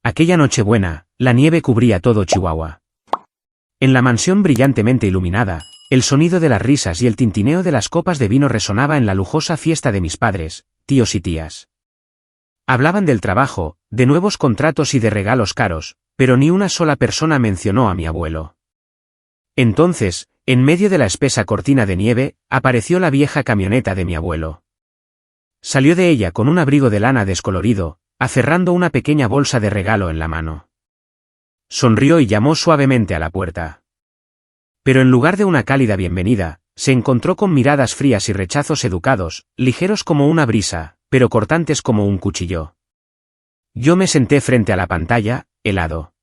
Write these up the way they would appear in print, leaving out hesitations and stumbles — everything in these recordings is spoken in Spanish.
Aquella Nochebuena, la nieve cubría todo Chihuahua. En la mansión brillantemente iluminada, el sonido de las risas y el tintineo de las copas de vino resonaba en la lujosa fiesta de mis padres, tíos y tías. Hablaban del trabajo, de nuevos contratos y de regalos caros, pero ni una sola persona mencionó a mi abuelo. Entonces, en medio de la espesa cortina de nieve, apareció la vieja camioneta de mi abuelo. Salió de ella con un abrigo de lana descolorido, aferrando una pequeña bolsa de regalo en la mano. Sonrió y llamó suavemente a la puerta. Pero en lugar de una cálida bienvenida, se encontró con miradas frías y rechazos educados, ligeros como una brisa, pero cortantes como un cuchillo. Yo me senté frente a la pantalla, helado.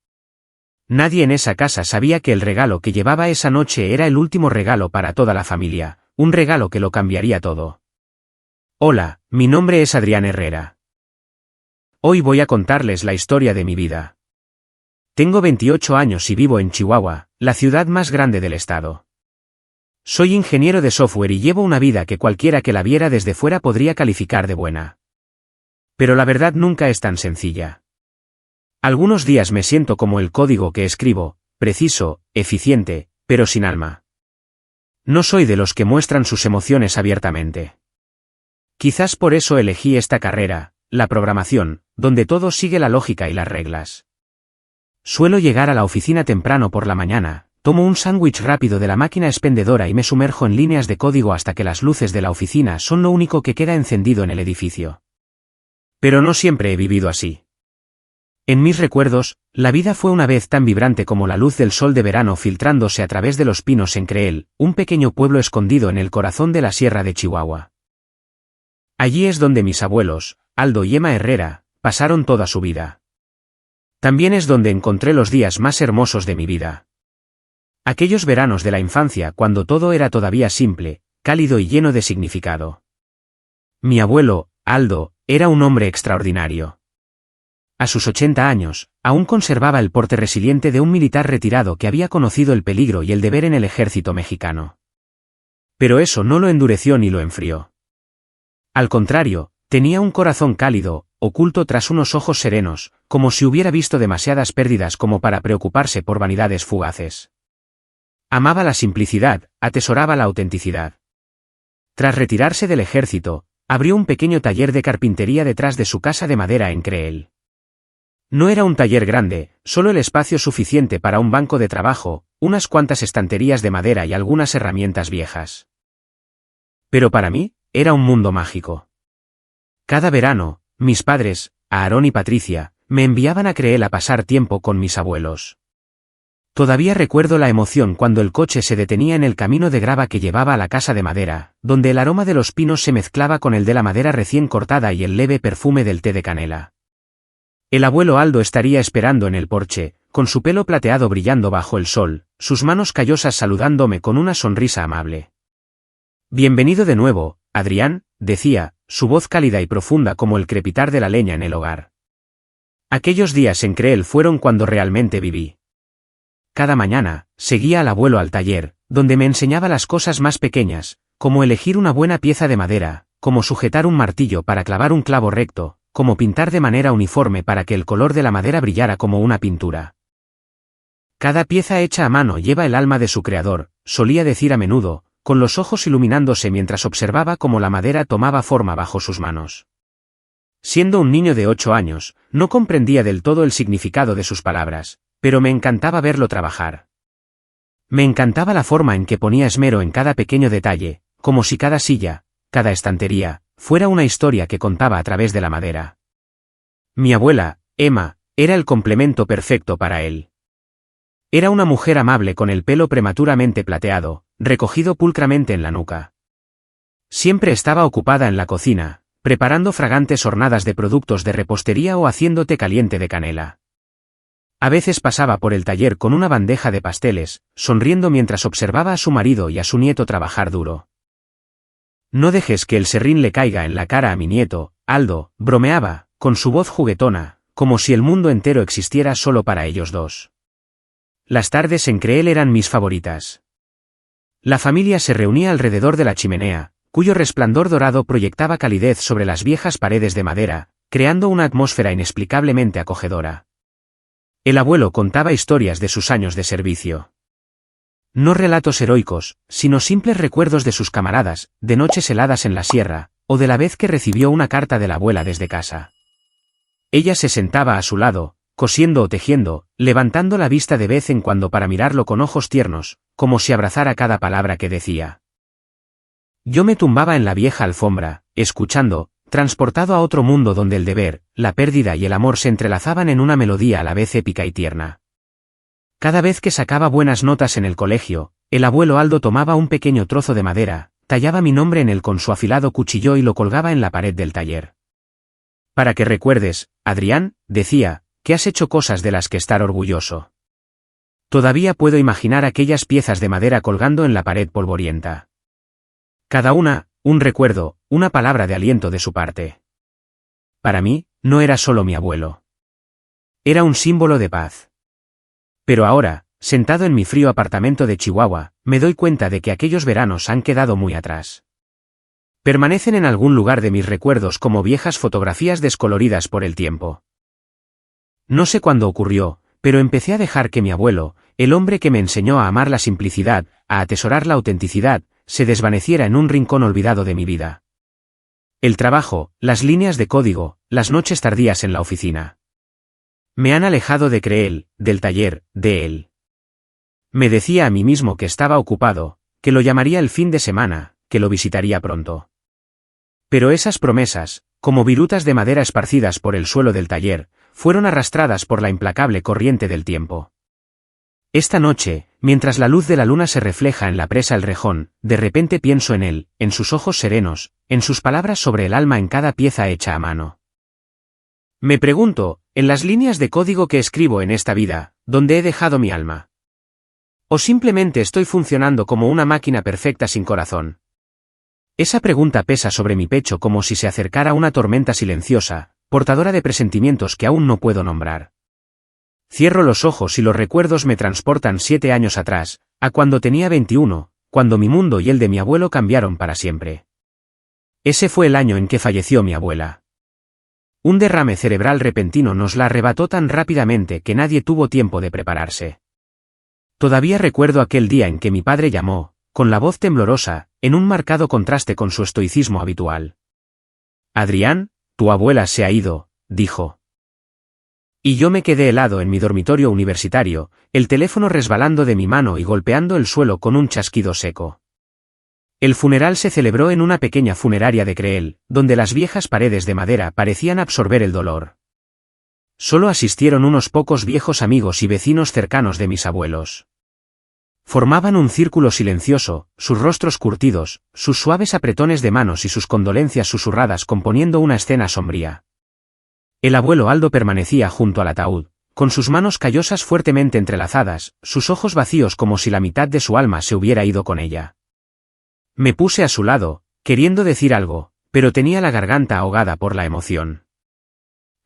Nadie en esa casa sabía que el regalo que llevaba esa noche era el último regalo para toda la familia, un regalo que lo cambiaría todo. Hola, mi nombre es Adrián Herrera. Hoy voy a contarles la historia de mi vida. Tengo 28 años y vivo en Chihuahua, la ciudad más grande del estado. Soy ingeniero de software y llevo una vida que cualquiera que la viera desde fuera podría calificar de buena. Pero la verdad nunca es tan sencilla. Algunos días me siento como el código que escribo, preciso, eficiente, pero sin alma. No soy de los que muestran sus emociones abiertamente. Quizás por eso elegí esta carrera, la programación, donde todo sigue la lógica y las reglas. Suelo llegar a la oficina temprano por la mañana, tomo un sándwich rápido de la máquina expendedora y me sumerjo en líneas de código hasta que las luces de la oficina son lo único que queda encendido en el edificio. Pero no siempre he vivido así. En mis recuerdos, la vida fue una vez tan vibrante como la luz del sol de verano filtrándose a través de los pinos en Creel, un pequeño pueblo escondido en el corazón de la sierra de Chihuahua. Allí es donde mis abuelos, Aldo y Emma Herrera, pasaron toda su vida. También es donde encontré los días más hermosos de mi vida. Aquellos veranos de la infancia cuando todo era todavía simple, cálido y lleno de significado. Mi abuelo, Aldo, era un hombre extraordinario. A sus 80 años, aún conservaba el porte resiliente de un militar retirado que había conocido el peligro y el deber en el ejército mexicano. Pero eso no lo endureció ni lo enfrió. Al contrario, tenía un corazón cálido, oculto tras unos ojos serenos, como si hubiera visto demasiadas pérdidas como para preocuparse por vanidades fugaces. Amaba la simplicidad, atesoraba la autenticidad. Tras retirarse del ejército, abrió un pequeño taller de carpintería detrás de su casa de madera en Creel. No era un taller grande, solo el espacio suficiente para un banco de trabajo, unas cuantas estanterías de madera y algunas herramientas viejas. Pero para mí, era un mundo mágico. Cada verano, mis padres, Aarón y Patricia, me enviaban a Creel a pasar tiempo con mis abuelos. Todavía recuerdo la emoción cuando el coche se detenía en el camino de grava que llevaba a la casa de madera, donde el aroma de los pinos se mezclaba con el de la madera recién cortada y el leve perfume del té de canela. El abuelo Aldo estaría esperando en el porche, con su pelo plateado brillando bajo el sol, sus manos callosas saludándome con una sonrisa amable. Bienvenido de nuevo, Adrián, decía, su voz cálida y profunda como el crepitar de la leña en el hogar. Aquellos días en Creel fueron cuando realmente viví. Cada mañana, seguía al abuelo al taller, donde me enseñaba las cosas más pequeñas, como elegir una buena pieza de madera, como sujetar un martillo para clavar un clavo recto, como pintar de manera uniforme para que el color de la madera brillara como una pintura. Cada pieza hecha a mano lleva el alma de su creador, solía decir a menudo, con los ojos iluminándose mientras observaba cómo la madera tomaba forma bajo sus manos. Siendo un niño de 8 años, no comprendía del todo el significado de sus palabras, pero me encantaba verlo trabajar. Me encantaba la forma en que ponía esmero en cada pequeño detalle, como si cada silla, cada estantería, fuera una historia que contaba a través de la madera. Mi abuela, Emma, era el complemento perfecto para él. Era una mujer amable con el pelo prematuramente plateado, recogido pulcramente en la nuca. Siempre estaba ocupada en la cocina, preparando fragantes hornadas de productos de repostería o haciendo té caliente de canela. A veces pasaba por el taller con una bandeja de pasteles, sonriendo mientras observaba a su marido y a su nieto trabajar duro. No dejes que el serrín le caiga en la cara a mi nieto, Aldo, bromeaba, con su voz juguetona, como si el mundo entero existiera solo para ellos dos. Las tardes en Creel eran mis favoritas. La familia se reunía alrededor de la chimenea, cuyo resplandor dorado proyectaba calidez sobre las viejas paredes de madera, creando una atmósfera inexplicablemente acogedora. El abuelo contaba historias de sus años de servicio. No relatos heroicos, sino simples recuerdos de sus camaradas, de noches heladas en la sierra, o de la vez que recibió una carta de la abuela desde casa. Ella se sentaba a su lado, cosiendo o tejiendo, levantando la vista de vez en cuando para mirarlo con ojos tiernos, como si abrazara cada palabra que decía. Yo me tumbaba en la vieja alfombra, escuchando, transportado a otro mundo donde el deber, la pérdida y el amor se entrelazaban en una melodía a la vez épica y tierna. Cada vez que sacaba buenas notas en el colegio, el abuelo Aldo tomaba un pequeño trozo de madera, tallaba mi nombre en él con su afilado cuchillo y lo colgaba en la pared del taller. Para que recuerdes, Adrián, decía, que has hecho cosas de las que estar orgulloso. Todavía puedo imaginar aquellas piezas de madera colgando en la pared polvorienta. Cada una, un recuerdo, una palabra de aliento de su parte. Para mí, no era solo mi abuelo. Era un símbolo de paz. Pero ahora, sentado en mi frío apartamento de Chihuahua, me doy cuenta de que aquellos veranos han quedado muy atrás. Permanecen en algún lugar de mis recuerdos como viejas fotografías descoloridas por el tiempo. No sé cuándo ocurrió, pero empecé a dejar que mi abuelo, el hombre que me enseñó a amar la simplicidad, a atesorar la autenticidad, se desvaneciera en un rincón olvidado de mi vida. El trabajo, las líneas de código, las noches tardías en la oficina. Me han alejado de Creel, del taller, de él. Me decía a mí mismo que estaba ocupado, que lo llamaría el fin de semana, que lo visitaría pronto. Pero esas promesas, como virutas de madera esparcidas por el suelo del taller, fueron arrastradas por la implacable corriente del tiempo. Esta noche, mientras la luz de la luna se refleja en la presa El Rejón, de repente pienso en él, en sus ojos serenos, en sus palabras sobre el alma en cada pieza hecha a mano. Me pregunto, en las líneas de código que escribo en esta vida, ¿dónde he dejado mi alma? ¿O simplemente estoy funcionando como una máquina perfecta sin corazón? Esa pregunta pesa sobre mi pecho como si se acercara una tormenta silenciosa, portadora de presentimientos que aún no puedo nombrar. Cierro los ojos y los recuerdos me transportan 7 años atrás, a cuando tenía 21, cuando mi mundo y el de mi abuelo cambiaron para siempre. Ese fue el año en que falleció mi abuela. Un derrame cerebral repentino nos la arrebató tan rápidamente que nadie tuvo tiempo de prepararse. Todavía recuerdo aquel día en que mi padre llamó, con la voz temblorosa, en un marcado contraste con su estoicismo habitual. Adrián, tu abuela se ha ido, dijo. Y yo me quedé helado en mi dormitorio universitario, el teléfono resbalando de mi mano y golpeando el suelo con un chasquido seco. El funeral se celebró en una pequeña funeraria de Creel, donde las viejas paredes de madera parecían absorber el dolor. Solo asistieron unos pocos viejos amigos y vecinos cercanos de mis abuelos. Formaban un círculo silencioso, sus rostros curtidos, sus suaves apretones de manos y sus condolencias susurradas componiendo una escena sombría. El abuelo Aldo permanecía junto al ataúd, con sus manos callosas fuertemente entrelazadas, sus ojos vacíos como si la mitad de su alma se hubiera ido con ella. Me puse a su lado, queriendo decir algo, pero tenía la garganta ahogada por la emoción.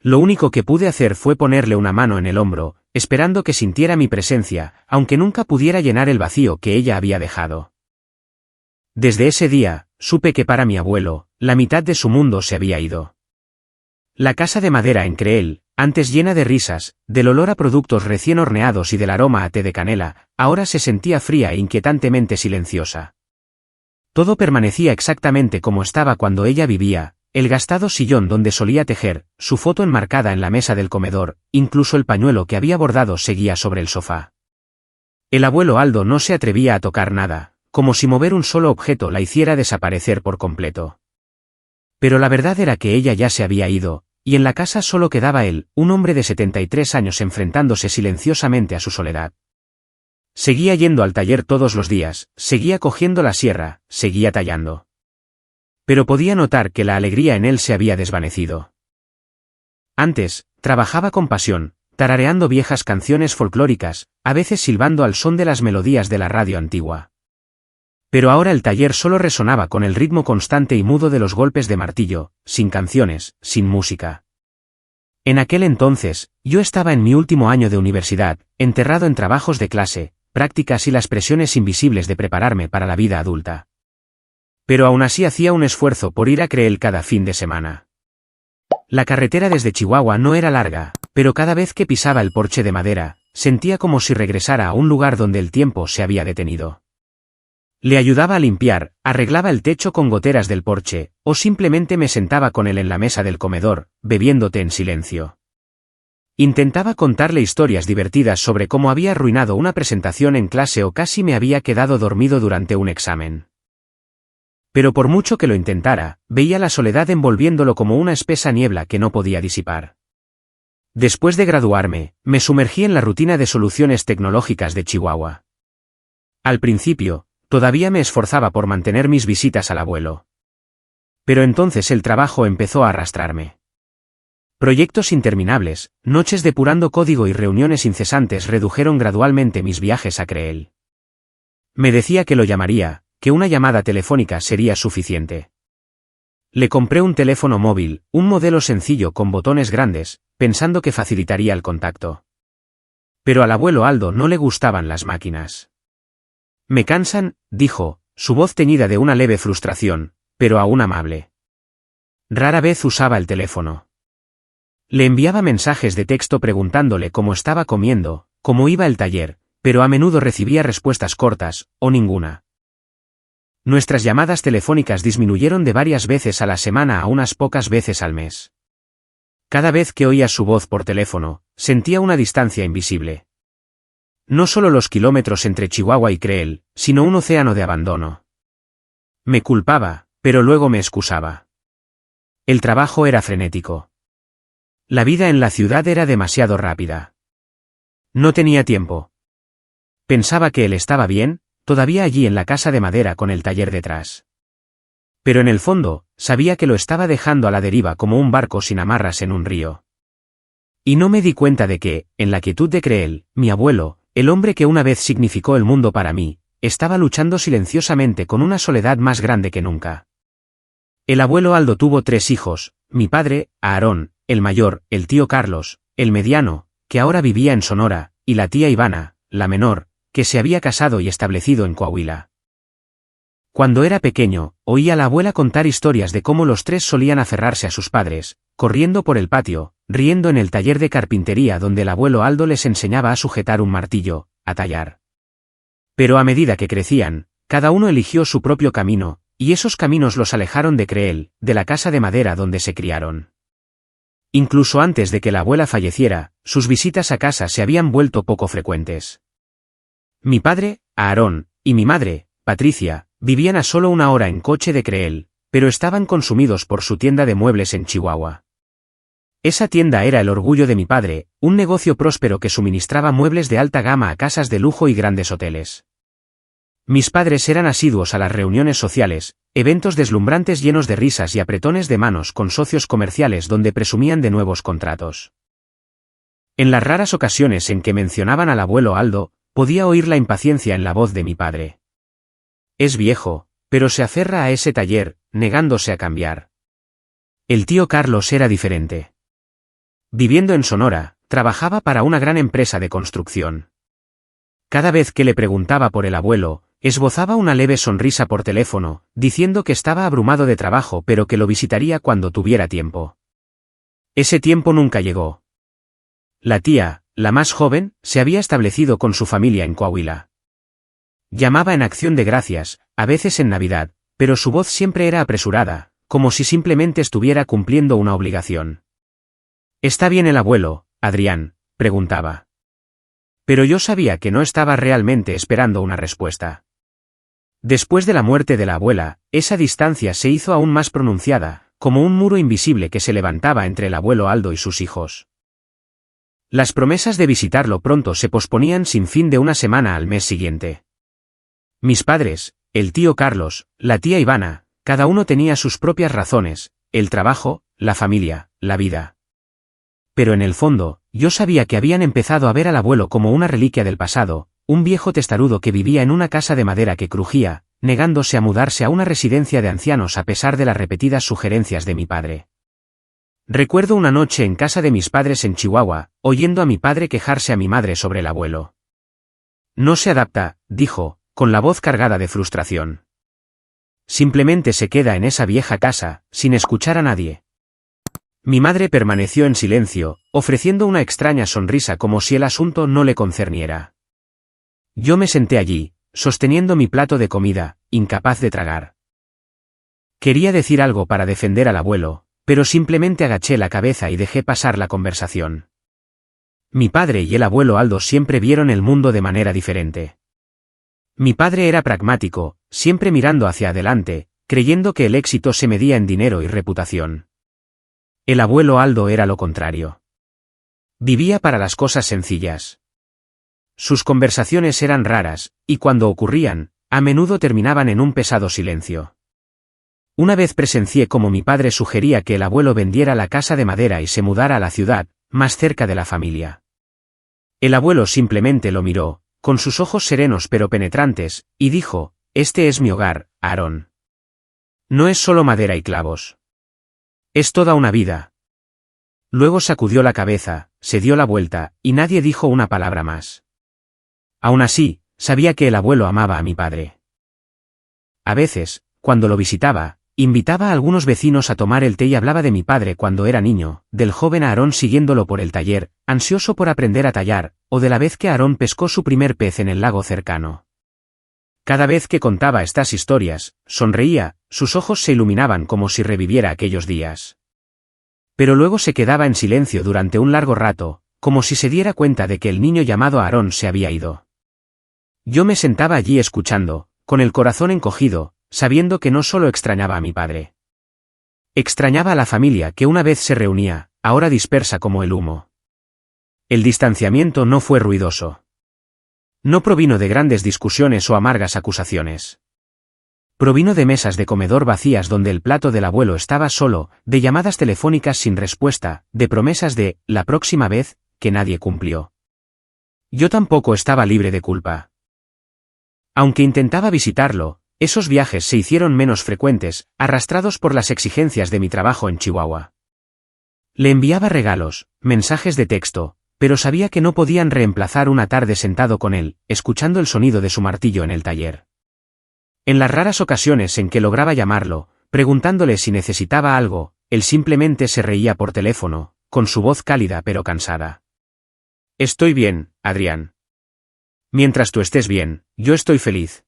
Lo único que pude hacer fue ponerle una mano en el hombro, esperando que sintiera mi presencia, aunque nunca pudiera llenar el vacío que ella había dejado. Desde ese día, supe que para mi abuelo, la mitad de su mundo se había ido. La casa de madera en Creel, antes llena de risas, del olor a productos recién horneados y del aroma a té de canela, ahora se sentía fría e inquietantemente silenciosa. Todo permanecía exactamente como estaba cuando ella vivía, el gastado sillón donde solía tejer, su foto enmarcada en la mesa del comedor, incluso el pañuelo que había bordado seguía sobre el sofá. El abuelo Aldo no se atrevía a tocar nada, como si mover un solo objeto la hiciera desaparecer por completo. Pero la verdad era que ella ya se había ido, y en la casa solo quedaba él, un hombre de 73 años enfrentándose silenciosamente a su soledad. Seguía yendo al taller todos los días, seguía cogiendo la sierra, seguía tallando. Pero podía notar que la alegría en él se había desvanecido. Antes, trabajaba con pasión, tarareando viejas canciones folclóricas, a veces silbando al son de las melodías de la radio antigua. Pero ahora el taller solo resonaba con el ritmo constante y mudo de los golpes de martillo, sin canciones, sin música. En aquel entonces, yo estaba en mi último año de universidad, enterrado en trabajos de clase, prácticas y las presiones invisibles de prepararme para la vida adulta. Pero aún así hacía un esfuerzo por ir a Creel cada fin de semana. La carretera desde Chihuahua no era larga, pero cada vez que pisaba el porche de madera, sentía como si regresara a un lugar donde el tiempo se había detenido. Le ayudaba a limpiar, arreglaba el techo con goteras del porche, o simplemente me sentaba con él en la mesa del comedor, bebiendo té en silencio. Intentaba contarle historias divertidas sobre cómo había arruinado una presentación en clase o casi me había quedado dormido durante un examen. Pero por mucho que lo intentara, veía la soledad envolviéndolo como una espesa niebla que no podía disipar. Después de graduarme, me sumergí en la rutina de soluciones tecnológicas de Chihuahua. Al principio, todavía me esforzaba por mantener mis visitas al abuelo. Pero entonces el trabajo empezó a arrastrarme. Proyectos interminables, noches depurando código y reuniones incesantes redujeron gradualmente mis viajes a Creel. Me decía que lo llamaría, que una llamada telefónica sería suficiente. Le compré un teléfono móvil, un modelo sencillo con botones grandes, pensando que facilitaría el contacto. Pero al abuelo Aldo no le gustaban las máquinas. Me cansan, dijo, su voz teñida de una leve frustración, pero aún amable. Rara vez usaba el teléfono. Le enviaba mensajes de texto preguntándole cómo estaba comiendo, cómo iba el taller, pero a menudo recibía respuestas cortas, o ninguna. Nuestras llamadas telefónicas disminuyeron de varias veces a la semana a unas pocas veces al mes. Cada vez que oía su voz por teléfono, sentía una distancia invisible. No solo los kilómetros entre Chihuahua y Creel, sino un océano de abandono. Me culpaba, pero luego me excusaba. El trabajo era frenético. La vida en la ciudad era demasiado rápida. No tenía tiempo. Pensaba que él estaba bien, todavía allí en la casa de madera con el taller detrás. Pero en el fondo, sabía que lo estaba dejando a la deriva como un barco sin amarras en un río. Y no me di cuenta de que, en la quietud de Creel, mi abuelo, el hombre que una vez significó el mundo para mí, estaba luchando silenciosamente con una soledad más grande que nunca. El abuelo Aldo tuvo 3 hijos, mi padre, Aarón, el mayor, el tío Carlos, el mediano, que ahora vivía en Sonora, y la tía Ivana, la menor, que se había casado y establecido en Coahuila. Cuando era pequeño, oía a la abuela contar historias de cómo los 3 solían aferrarse a sus padres, corriendo por el patio, riendo en el taller de carpintería donde el abuelo Aldo les enseñaba a sujetar un martillo, a tallar. Pero a medida que crecían, cada uno eligió su propio camino, y esos caminos los alejaron de Creel, de la casa de madera donde se criaron. Incluso antes de que la abuela falleciera, sus visitas a casa se habían vuelto poco frecuentes. Mi padre, Aarón, y mi madre, Patricia, vivían a solo 1 hora en coche de Creel, pero estaban consumidos por su tienda de muebles en Chihuahua. Esa tienda era el orgullo de mi padre, un negocio próspero que suministraba muebles de alta gama a casas de lujo y grandes hoteles. Mis padres eran asiduos a las reuniones sociales, eventos deslumbrantes llenos de risas y apretones de manos con socios comerciales donde presumían de nuevos contratos. En las raras ocasiones en que mencionaban al abuelo Aldo, podía oír la impaciencia en la voz de mi padre. Es viejo, pero se aferra a ese taller, negándose a cambiar. El tío Carlos era diferente. Viviendo en Sonora, trabajaba para una gran empresa de construcción. Cada vez que le preguntaba por el abuelo, esbozaba una leve sonrisa por teléfono, diciendo que estaba abrumado de trabajo pero que lo visitaría cuando tuviera tiempo. Ese tiempo nunca llegó. La tía, la más joven, se había establecido con su familia en Coahuila. Llamaba en acción de gracias, a veces en Navidad, pero su voz siempre era apresurada, como si simplemente estuviera cumpliendo una obligación. ¿Está bien el abuelo, Adrián?, preguntaba. Pero yo sabía que no estaba realmente esperando una respuesta. Después de la muerte de la abuela, esa distancia se hizo aún más pronunciada, como un muro invisible que se levantaba entre el abuelo Aldo y sus hijos. Las promesas de visitarlo pronto se posponían sin fin de una semana al mes siguiente. Mis padres, el tío Carlos, la tía Ivana, cada uno tenía sus propias razones, el trabajo, la familia, la vida. Pero en el fondo, yo sabía que habían empezado a ver al abuelo como una reliquia del pasado, un viejo testarudo que vivía en una casa de madera que crujía, negándose a mudarse a una residencia de ancianos a pesar de las repetidas sugerencias de mi padre. Recuerdo una noche en casa de mis padres en Chihuahua, oyendo a mi padre quejarse a mi madre sobre el abuelo. No se adapta, dijo, con la voz cargada de frustración. Simplemente se queda en esa vieja casa, sin escuchar a nadie. Mi madre permaneció en silencio, ofreciendo una extraña sonrisa como si el asunto no le concerniera. Yo me senté allí, sosteniendo mi plato de comida, incapaz de tragar. Quería decir algo para defender al abuelo, pero simplemente agaché la cabeza y dejé pasar la conversación. Mi padre y el abuelo Aldo siempre vieron el mundo de manera diferente. Mi padre era pragmático, siempre mirando hacia adelante, creyendo que el éxito se medía en dinero y reputación. El abuelo Aldo era lo contrario. Vivía para las cosas sencillas. Sus conversaciones eran raras, y cuando ocurrían, a menudo terminaban en un pesado silencio. Una vez presencié cómo mi padre sugería que el abuelo vendiera la casa de madera y se mudara a la ciudad, más cerca de la familia. El abuelo simplemente lo miró, con sus ojos serenos pero penetrantes, y dijo: «Este es mi hogar, Aarón. No es solo madera y clavos. Es toda una vida». Luego sacudió la cabeza, se dio la vuelta, y nadie dijo una palabra más. Aún así, sabía que el abuelo amaba a mi padre. A veces, cuando lo visitaba, invitaba a algunos vecinos a tomar el té y hablaba de mi padre cuando era niño, del joven Aarón siguiéndolo por el taller, ansioso por aprender a tallar, o de la vez que Aarón pescó su primer pez en el lago cercano. Cada vez que contaba estas historias, sonreía, sus ojos se iluminaban como si reviviera aquellos días. Pero luego se quedaba en silencio durante un largo rato, como si se diera cuenta de que el niño llamado Aarón se había ido. Yo me sentaba allí escuchando, con el corazón encogido, sabiendo que no solo extrañaba a mi padre. Extrañaba a la familia que una vez se reunía, ahora dispersa como el humo. El distanciamiento no fue ruidoso. No provino de grandes discusiones o amargas acusaciones. Provino de mesas de comedor vacías donde el plato del abuelo estaba solo, de llamadas telefónicas sin respuesta, de promesas de «la próxima vez», que nadie cumplió. Yo tampoco estaba libre de culpa. Aunque intentaba visitarlo, esos viajes se hicieron menos frecuentes, arrastrados por las exigencias de mi trabajo en Chihuahua. Le enviaba regalos, mensajes de texto, pero sabía que no podían reemplazar una tarde sentado con él, escuchando el sonido de su martillo en el taller. En las raras ocasiones en que lograba llamarlo, preguntándole si necesitaba algo, él simplemente se reía por teléfono, con su voz cálida pero cansada. «Estoy bien, Adrián. Mientras tú estés bien, yo estoy feliz».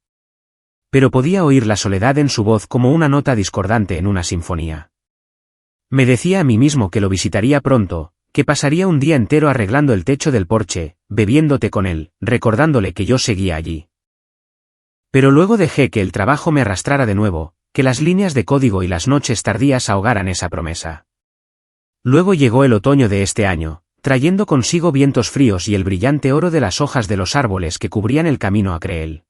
Pero podía oír la soledad en su voz como una nota discordante en una sinfonía. Me decía a mí mismo que lo visitaría pronto, que pasaría un día entero arreglando el techo del porche, bebiendo té con él, recordándole que yo seguía allí. Pero luego dejé que el trabajo me arrastrara de nuevo, que las líneas de código y las noches tardías ahogaran esa promesa. Luego llegó el otoño de este año, trayendo consigo vientos fríos y el brillante oro de las hojas de los árboles que cubrían el camino a Creel.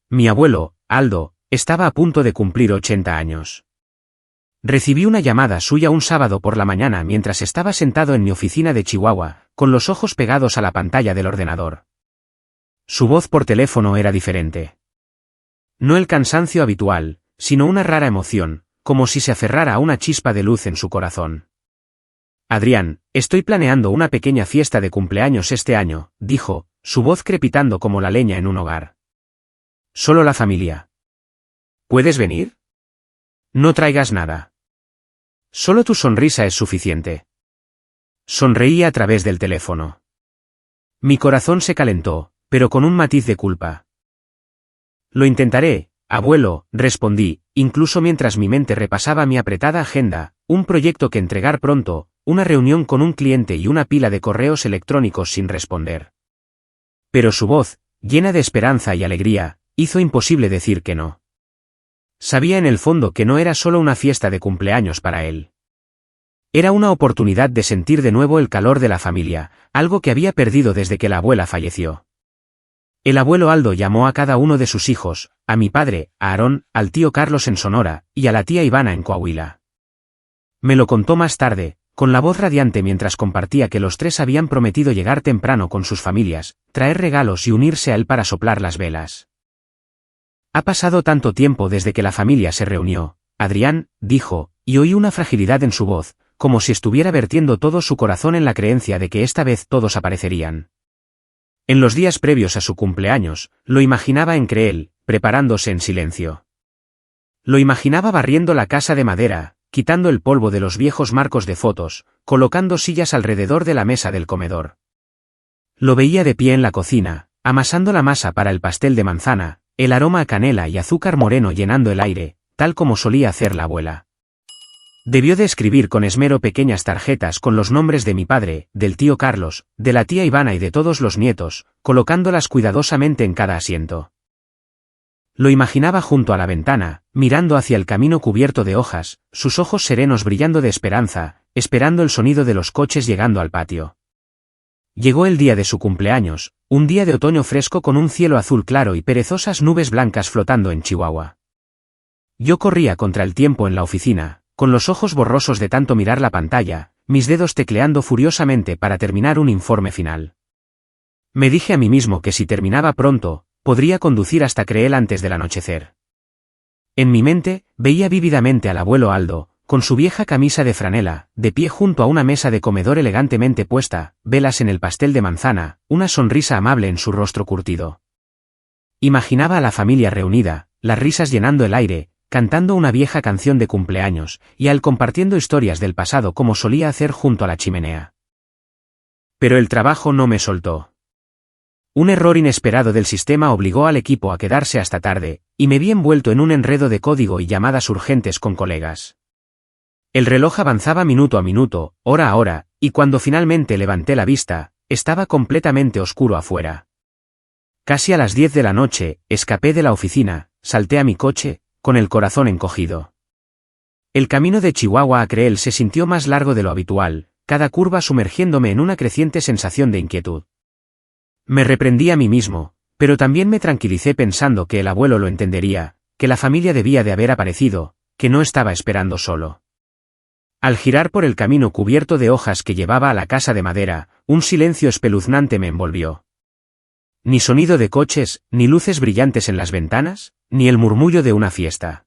Mi abuelo, Aldo, estaba a punto de cumplir 80 años. Recibí una llamada suya un sábado por la mañana mientras estaba sentado en mi oficina de Chihuahua, con los ojos pegados a la pantalla del ordenador. Su voz por teléfono era diferente. No el cansancio habitual, sino una rara emoción, como si se aferrara a una chispa de luz en su corazón. «Adrián, estoy planeando una pequeña fiesta de cumpleaños este año», dijo, su voz crepitando como la leña en un hogar. «Solo la familia. ¿Puedes venir? No traigas nada. Solo tu sonrisa es suficiente». Sonreí a través del teléfono. Mi corazón se calentó, pero con un matiz de culpa. «Lo intentaré, abuelo», respondí, incluso mientras mi mente repasaba mi apretada agenda, un proyecto que entregar pronto, una reunión con un cliente y una pila de correos electrónicos sin responder. Pero su voz, llena de esperanza y alegría, hizo imposible decir que no. Sabía en el fondo que no era solo una fiesta de cumpleaños para él. Era una oportunidad de sentir de nuevo el calor de la familia, algo que había perdido desde que la abuela falleció. El abuelo Aldo llamó a cada uno de sus hijos, a mi padre, a Aarón, al tío Carlos en Sonora, y a la tía Ivana en Coahuila. Me lo contó más tarde, con la voz radiante mientras compartía que los tres habían prometido llegar temprano con sus familias, traer regalos y unirse a él para soplar las velas. «Ha pasado tanto tiempo desde que la familia se reunió, Adrián», dijo, y oí una fragilidad en su voz, como si estuviera vertiendo todo su corazón en la creencia de que esta vez todos aparecerían. En los días previos a su cumpleaños, lo imaginaba en Creel, preparándose en silencio. Lo imaginaba barriendo la casa de madera, quitando el polvo de los viejos marcos de fotos, colocando sillas alrededor de la mesa del comedor. Lo veía de pie en la cocina, amasando la masa para el pastel de manzana, el aroma a canela y azúcar moreno llenando el aire, tal como solía hacer la abuela. Debió de escribir con esmero pequeñas tarjetas con los nombres de mi padre, del tío Carlos, de la tía Ivana y de todos los nietos, colocándolas cuidadosamente en cada asiento. Lo imaginaba junto a la ventana, mirando hacia el camino cubierto de hojas, sus ojos serenos brillando de esperanza, esperando el sonido de los coches llegando al patio. Llegó el día de su cumpleaños, un día de otoño fresco con un cielo azul claro y perezosas nubes blancas flotando en Chihuahua. Yo corría contra el tiempo en la oficina, con los ojos borrosos de tanto mirar la pantalla, mis dedos tecleando furiosamente para terminar un informe final. Me dije a mí mismo que si terminaba pronto, podría conducir hasta Creel antes del anochecer. En mi mente, veía vívidamente al abuelo Aldo, con su vieja camisa de franela, de pie junto a una mesa de comedor elegantemente puesta, velas en el pastel de manzana, una sonrisa amable en su rostro curtido. Imaginaba a la familia reunida, las risas llenando el aire, cantando una vieja canción de cumpleaños, y a él compartiendo historias del pasado como solía hacer junto a la chimenea. Pero el trabajo no me soltó. Un error inesperado del sistema obligó al equipo a quedarse hasta tarde, y me vi envuelto en un enredo de código y llamadas urgentes con colegas. El reloj avanzaba minuto a minuto, hora a hora, y cuando finalmente levanté la vista, estaba completamente oscuro afuera. Casi a las 10 de la noche, escapé de la oficina, salté a mi coche, con el corazón encogido. El camino de Chihuahua a Creel se sintió más largo de lo habitual, cada curva sumergiéndome en una creciente sensación de inquietud. Me reprendí a mí mismo, pero también me tranquilicé pensando que el abuelo lo entendería, que la familia debía de haber aparecido, que no estaba esperando solo. Al girar por el camino cubierto de hojas que llevaba a la casa de madera, un silencio espeluznante me envolvió. Ni sonido de coches, ni luces brillantes en las ventanas, ni el murmullo de una fiesta.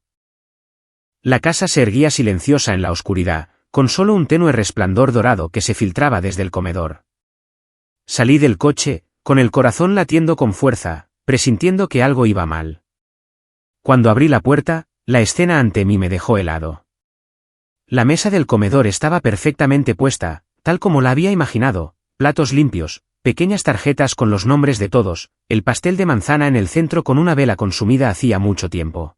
La casa se erguía silenciosa en la oscuridad, con solo un tenue resplandor dorado que se filtraba desde el comedor. Salí del coche, con el corazón latiendo con fuerza, presintiendo que algo iba mal. Cuando abrí la puerta, la escena ante mí me dejó helado. La mesa del comedor estaba perfectamente puesta, tal como la había imaginado, platos limpios, pequeñas tarjetas con los nombres de todos, el pastel de manzana en el centro con una vela consumida hacía mucho tiempo.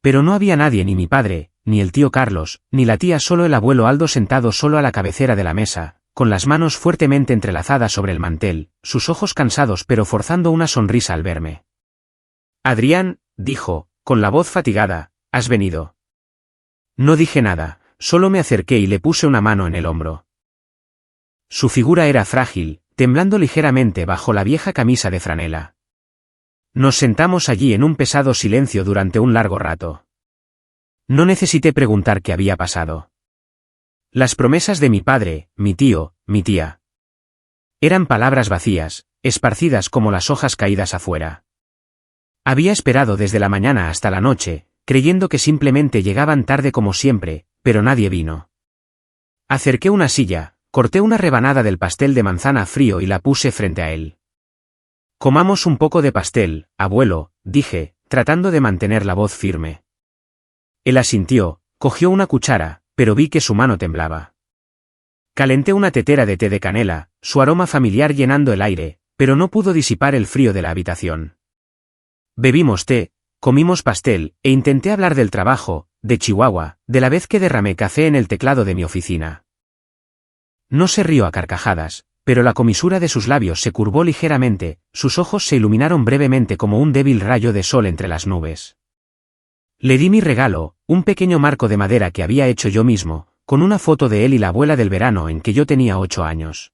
Pero no había nadie, ni mi padre, ni el tío Carlos, ni la tía, solo el abuelo Aldo sentado solo a la cabecera de la mesa, con las manos fuertemente entrelazadas sobre el mantel, sus ojos cansados pero forzando una sonrisa al verme. Adrián, dijo, con la voz fatigada, ¿has venido? No dije nada, solo me acerqué y le puse una mano en el hombro. Su figura era frágil, temblando ligeramente bajo la vieja camisa de franela. Nos sentamos allí en un pesado silencio durante un largo rato. No necesité preguntar qué había pasado. Las promesas de mi padre, mi tío, mi tía. Eran palabras vacías, esparcidas como las hojas caídas afuera. Había esperado desde la mañana hasta la noche, creyendo que simplemente llegaban tarde como siempre, pero nadie vino. Acerqué una silla, corté una rebanada del pastel de manzana frío y la puse frente a él. Comamos un poco de pastel, abuelo, dije, tratando de mantener la voz firme. Él asintió, cogió una cuchara, pero vi que su mano temblaba. Calenté una tetera de té de canela, su aroma familiar llenando el aire, pero no pudo disipar el frío de la habitación. Bebimos té, comimos pastel, e intenté hablar del trabajo, de Chihuahua, de la vez que derramé café en el teclado de mi oficina. No se rió a carcajadas, pero la comisura de sus labios se curvó ligeramente, sus ojos se iluminaron brevemente como un débil rayo de sol entre las nubes. Le di mi regalo, un pequeño marco de madera que había hecho yo mismo, con una foto de él y la abuela del verano en que yo tenía 8 años.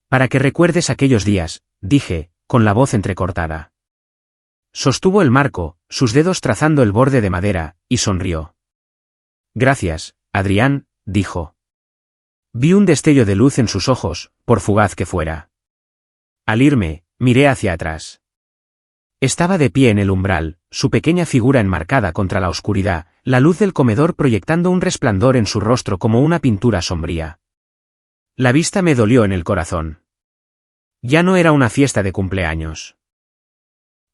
Para que recuerdes aquellos días, dije, con la voz entrecortada. Sostuvo el marco, sus dedos trazando el borde de madera, y sonrió. Gracias, Adrián, dijo. Vi un destello de luz en sus ojos, por fugaz que fuera. Al irme, miré hacia atrás. Estaba de pie en el umbral, su pequeña figura enmarcada contra la oscuridad, la luz del comedor proyectando un resplandor en su rostro como una pintura sombría. La vista me dolió en el corazón. Ya no era una fiesta de cumpleaños.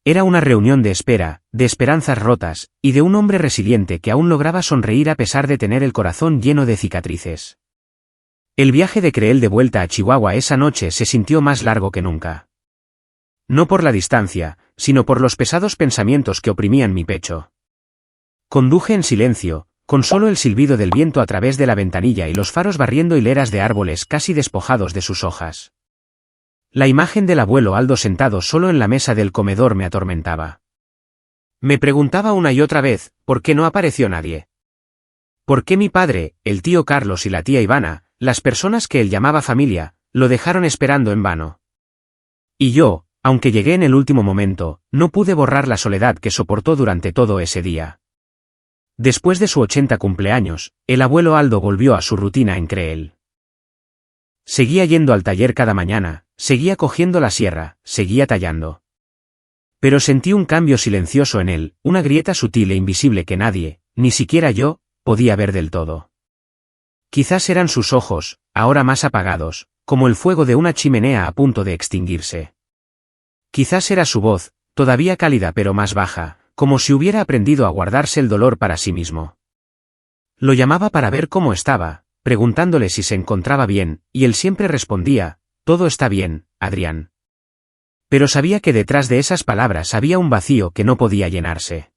Era una reunión de espera, de esperanzas rotas, y de un hombre resiliente que aún lograba sonreír a pesar de tener el corazón lleno de cicatrices. El viaje de Creel de vuelta a Chihuahua esa noche se sintió más largo que nunca. No por la distancia, sino por los pesados pensamientos que oprimían mi pecho. Conduje en silencio, con solo el silbido del viento a través de la ventanilla y los faros barriendo hileras de árboles casi despojados de sus hojas. La imagen del abuelo Aldo sentado solo en la mesa del comedor me atormentaba. Me preguntaba una y otra vez, ¿por qué no apareció nadie? ¿Por qué mi padre, el tío Carlos y la tía Ivana, las personas que él llamaba familia, lo dejaron esperando en vano? Y yo, aunque llegué en el último momento, no pude borrar la soledad que soportó durante todo ese día. Después de su 80 cumpleaños, el abuelo Aldo volvió a su rutina en Creel. Seguía yendo al taller cada mañana, seguía cogiendo la sierra, seguía tallando. Pero sentí un cambio silencioso en él, una grieta sutil e invisible que nadie, ni siquiera yo, podía ver del todo. Quizás eran sus ojos, ahora más apagados, como el fuego de una chimenea a punto de extinguirse. Quizás era su voz, todavía cálida pero más baja, como si hubiera aprendido a guardarse el dolor para sí mismo. Lo llamaba para ver cómo estaba, preguntándole si se encontraba bien, y él siempre respondía, «Todo está bien, Adrián». Pero sabía que detrás de esas palabras había un vacío que no podía llenarse.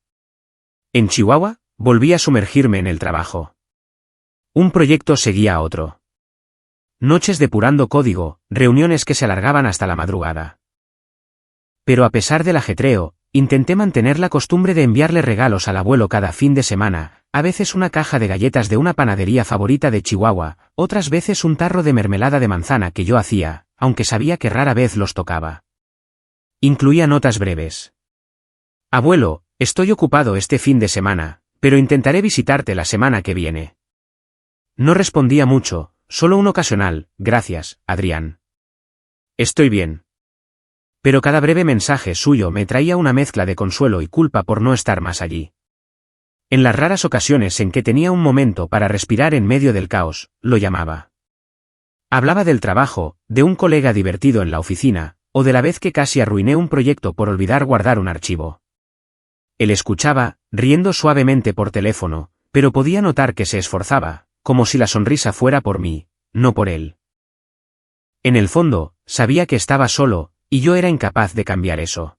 En Chihuahua, volví a sumergirme en el trabajo. Un proyecto seguía a otro. Noches depurando código, reuniones que se alargaban hasta la madrugada. Pero a pesar del ajetreo, intenté mantener la costumbre de enviarle regalos al abuelo cada fin de semana, a veces una caja de galletas de una panadería favorita de Chihuahua, otras veces un tarro de mermelada de manzana que yo hacía, aunque sabía que rara vez los tocaba. Incluía notas breves. «Abuelo, estoy ocupado este fin de semana, pero intentaré visitarte la semana que viene». No respondía mucho, solo un ocasional, «Gracias, Adrián». «Estoy bien». Pero cada breve mensaje suyo me traía una mezcla de consuelo y culpa por no estar más allí. En las raras ocasiones en que tenía un momento para respirar en medio del caos, lo llamaba. Hablaba del trabajo, de un colega divertido en la oficina, o de la vez que casi arruiné un proyecto por olvidar guardar un archivo. Él escuchaba, riendo suavemente por teléfono, pero podía notar que se esforzaba, como si la sonrisa fuera por mí, no por él. En el fondo, sabía que estaba solo, y yo era incapaz de cambiar eso.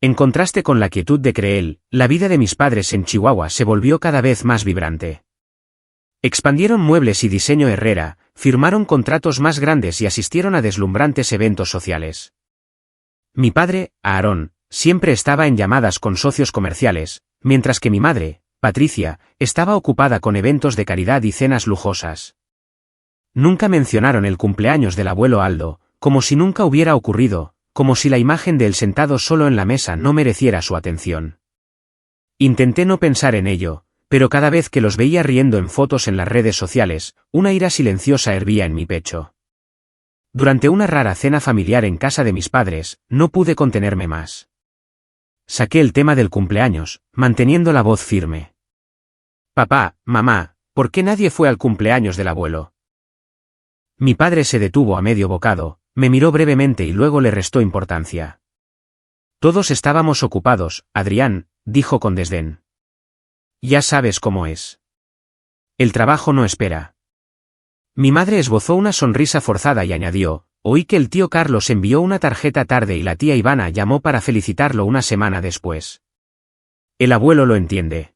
En contraste con la quietud de Creel, la vida de mis padres en Chihuahua se volvió cada vez más vibrante. Expandieron muebles y diseño Herrera, firmaron contratos más grandes y asistieron a deslumbrantes eventos sociales. Mi padre, Aarón, siempre estaba en llamadas con socios comerciales, mientras que mi madre, Patricia, estaba ocupada con eventos de caridad y cenas lujosas. Nunca mencionaron el cumpleaños del abuelo Aldo, como si nunca hubiera ocurrido, como si la imagen de él sentado solo en la mesa no mereciera su atención. Intenté no pensar en ello, pero cada vez que los veía riendo en fotos en las redes sociales, una ira silenciosa hervía en mi pecho. Durante una rara cena familiar en casa de mis padres, no pude contenerme más. Saqué el tema del cumpleaños, manteniendo la voz firme. «Papá, mamá, ¿por qué nadie fue al cumpleaños del abuelo?» Mi padre se detuvo a medio bocado, me miró brevemente y luego le restó importancia. «Todos estábamos ocupados, Adrián», dijo con desdén. «Ya sabes cómo es. El trabajo no espera». Mi madre esbozó una sonrisa forzada y añadió, «Oí que el tío Carlos envió una tarjeta tarde y la tía Ivana llamó para felicitarlo una semana después. El abuelo lo entiende».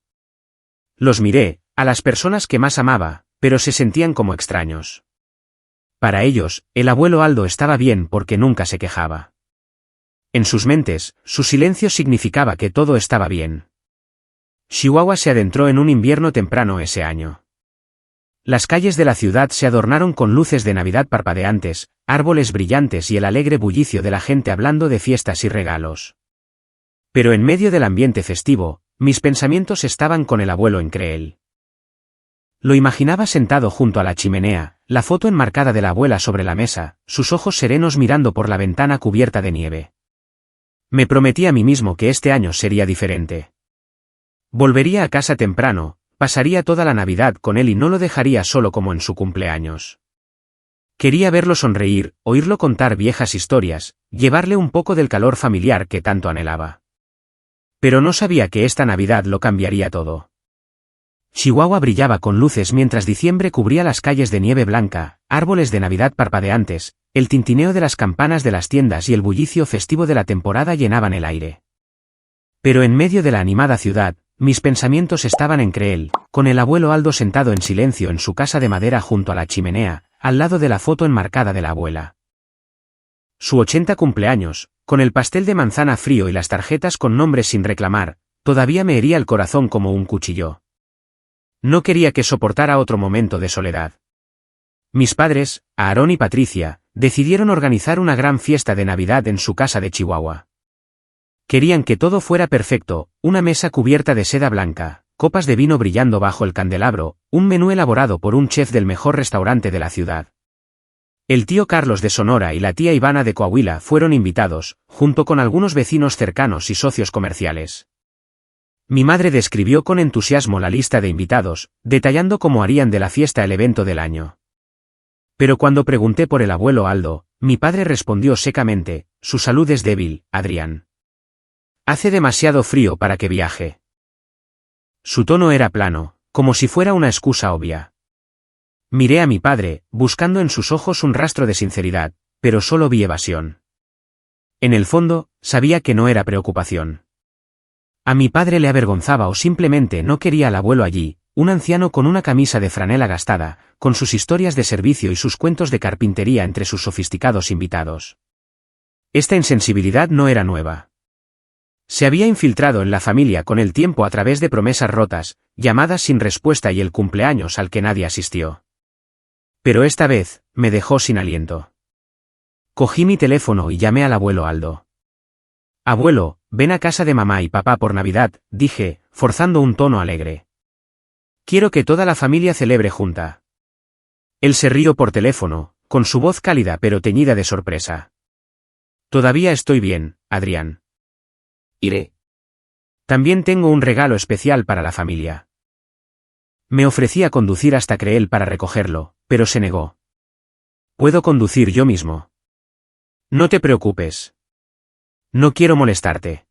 Los miré, a las personas que más amaba, pero se sentían como extraños. Para ellos, el abuelo Aldo estaba bien porque nunca se quejaba. En sus mentes, su silencio significaba que todo estaba bien. Chihuahua se adentró en un invierno temprano ese año. Las calles de la ciudad se adornaron con luces de Navidad parpadeantes, árboles brillantes y el alegre bullicio de la gente hablando de fiestas y regalos. Pero en medio del ambiente festivo, mis pensamientos estaban con el abuelo en Creel. Lo imaginaba sentado junto a la chimenea, la foto enmarcada de la abuela sobre la mesa, sus ojos serenos mirando por la ventana cubierta de nieve. Me prometí a mí mismo que este año sería diferente. Volvería a casa temprano, pasaría toda la Navidad con él y no lo dejaría solo como en su cumpleaños. Quería verlo sonreír, oírlo contar viejas historias, llevarle un poco del calor familiar que tanto anhelaba. Pero no sabía que esta Navidad lo cambiaría todo. Chihuahua brillaba con luces mientras diciembre cubría las calles de nieve blanca, árboles de Navidad parpadeantes, el tintineo de las campanas de las tiendas y el bullicio festivo de la temporada llenaban el aire. Pero en medio de la animada ciudad, mis pensamientos estaban en Creel, con el abuelo Aldo sentado en silencio en su casa de madera junto a la chimenea, al lado de la foto enmarcada de la abuela. Su 80 cumpleaños, con el pastel de manzana frío y las tarjetas con nombres sin reclamar, todavía me hería el corazón como un cuchillo. No quería que soportara otro momento de soledad. Mis padres, Aarón y Patricia, decidieron organizar una gran fiesta de Navidad en su casa de Chihuahua. Querían que todo fuera perfecto, una mesa cubierta de seda blanca, copas de vino brillando bajo el candelabro, un menú elaborado por un chef del mejor restaurante de la ciudad. El tío Carlos de Sonora y la tía Ivana de Coahuila fueron invitados, junto con algunos vecinos cercanos y socios comerciales. Mi madre describió con entusiasmo la lista de invitados, detallando cómo harían de la fiesta el evento del año. Pero cuando pregunté por el abuelo Aldo, mi padre respondió secamente: su salud es débil, Adrián. Hace demasiado frío para que viaje. Su tono era plano, como si fuera una excusa obvia. Miré a mi padre, buscando en sus ojos un rastro de sinceridad, pero solo vi evasión. En el fondo, sabía que no era preocupación. A mi padre le avergonzaba o simplemente no quería al abuelo allí, un anciano con una camisa de franela gastada, con sus historias de servicio y sus cuentos de carpintería entre sus sofisticados invitados. Esta insensibilidad no era nueva. Se había infiltrado en la familia con el tiempo a través de promesas rotas, llamadas sin respuesta y el cumpleaños al que nadie asistió. Pero esta vez, me dejó sin aliento. Cogí mi teléfono y llamé al abuelo Aldo. Abuelo, ven a casa de mamá y papá por Navidad, dije, forzando un tono alegre. Quiero que toda la familia celebre junta. Él se rió por teléfono, con su voz cálida pero teñida de sorpresa. Todavía estoy bien, Adrián. Iré. También tengo un regalo especial para la familia. Me ofrecí a conducir hasta Creel para recogerlo, pero se negó. Puedo conducir yo mismo. No te preocupes. No quiero molestarte.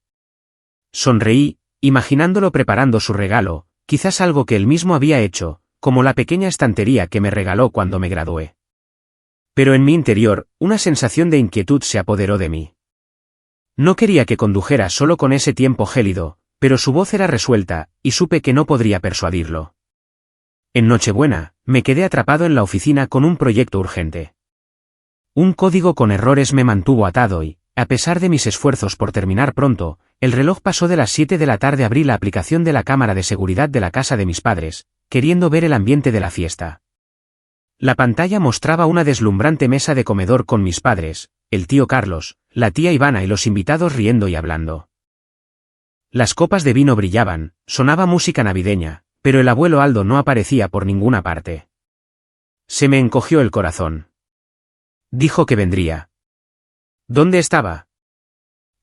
Sonreí, imaginándolo preparando su regalo, quizás algo que él mismo había hecho, como la pequeña estantería que me regaló cuando me gradué. Pero en mi interior, una sensación de inquietud se apoderó de mí. No quería que condujera solo con ese tiempo gélido, pero su voz era resuelta, y supe que no podría persuadirlo. En Nochebuena, me quedé atrapado en la oficina con un proyecto urgente. Un código con errores me mantuvo atado y, a pesar de mis esfuerzos por terminar pronto, el reloj pasó de las 7 de la tarde. Abrí la aplicación de la cámara de seguridad de la casa de mis padres, queriendo ver el ambiente de la fiesta. La pantalla mostraba una deslumbrante mesa de comedor con mis padres, el tío Carlos, la tía Ivana y los invitados riendo y hablando. Las copas de vino brillaban, sonaba música navideña, pero el abuelo Aldo no aparecía por ninguna parte. Se me encogió el corazón. Dijo que vendría. ¿Dónde estaba?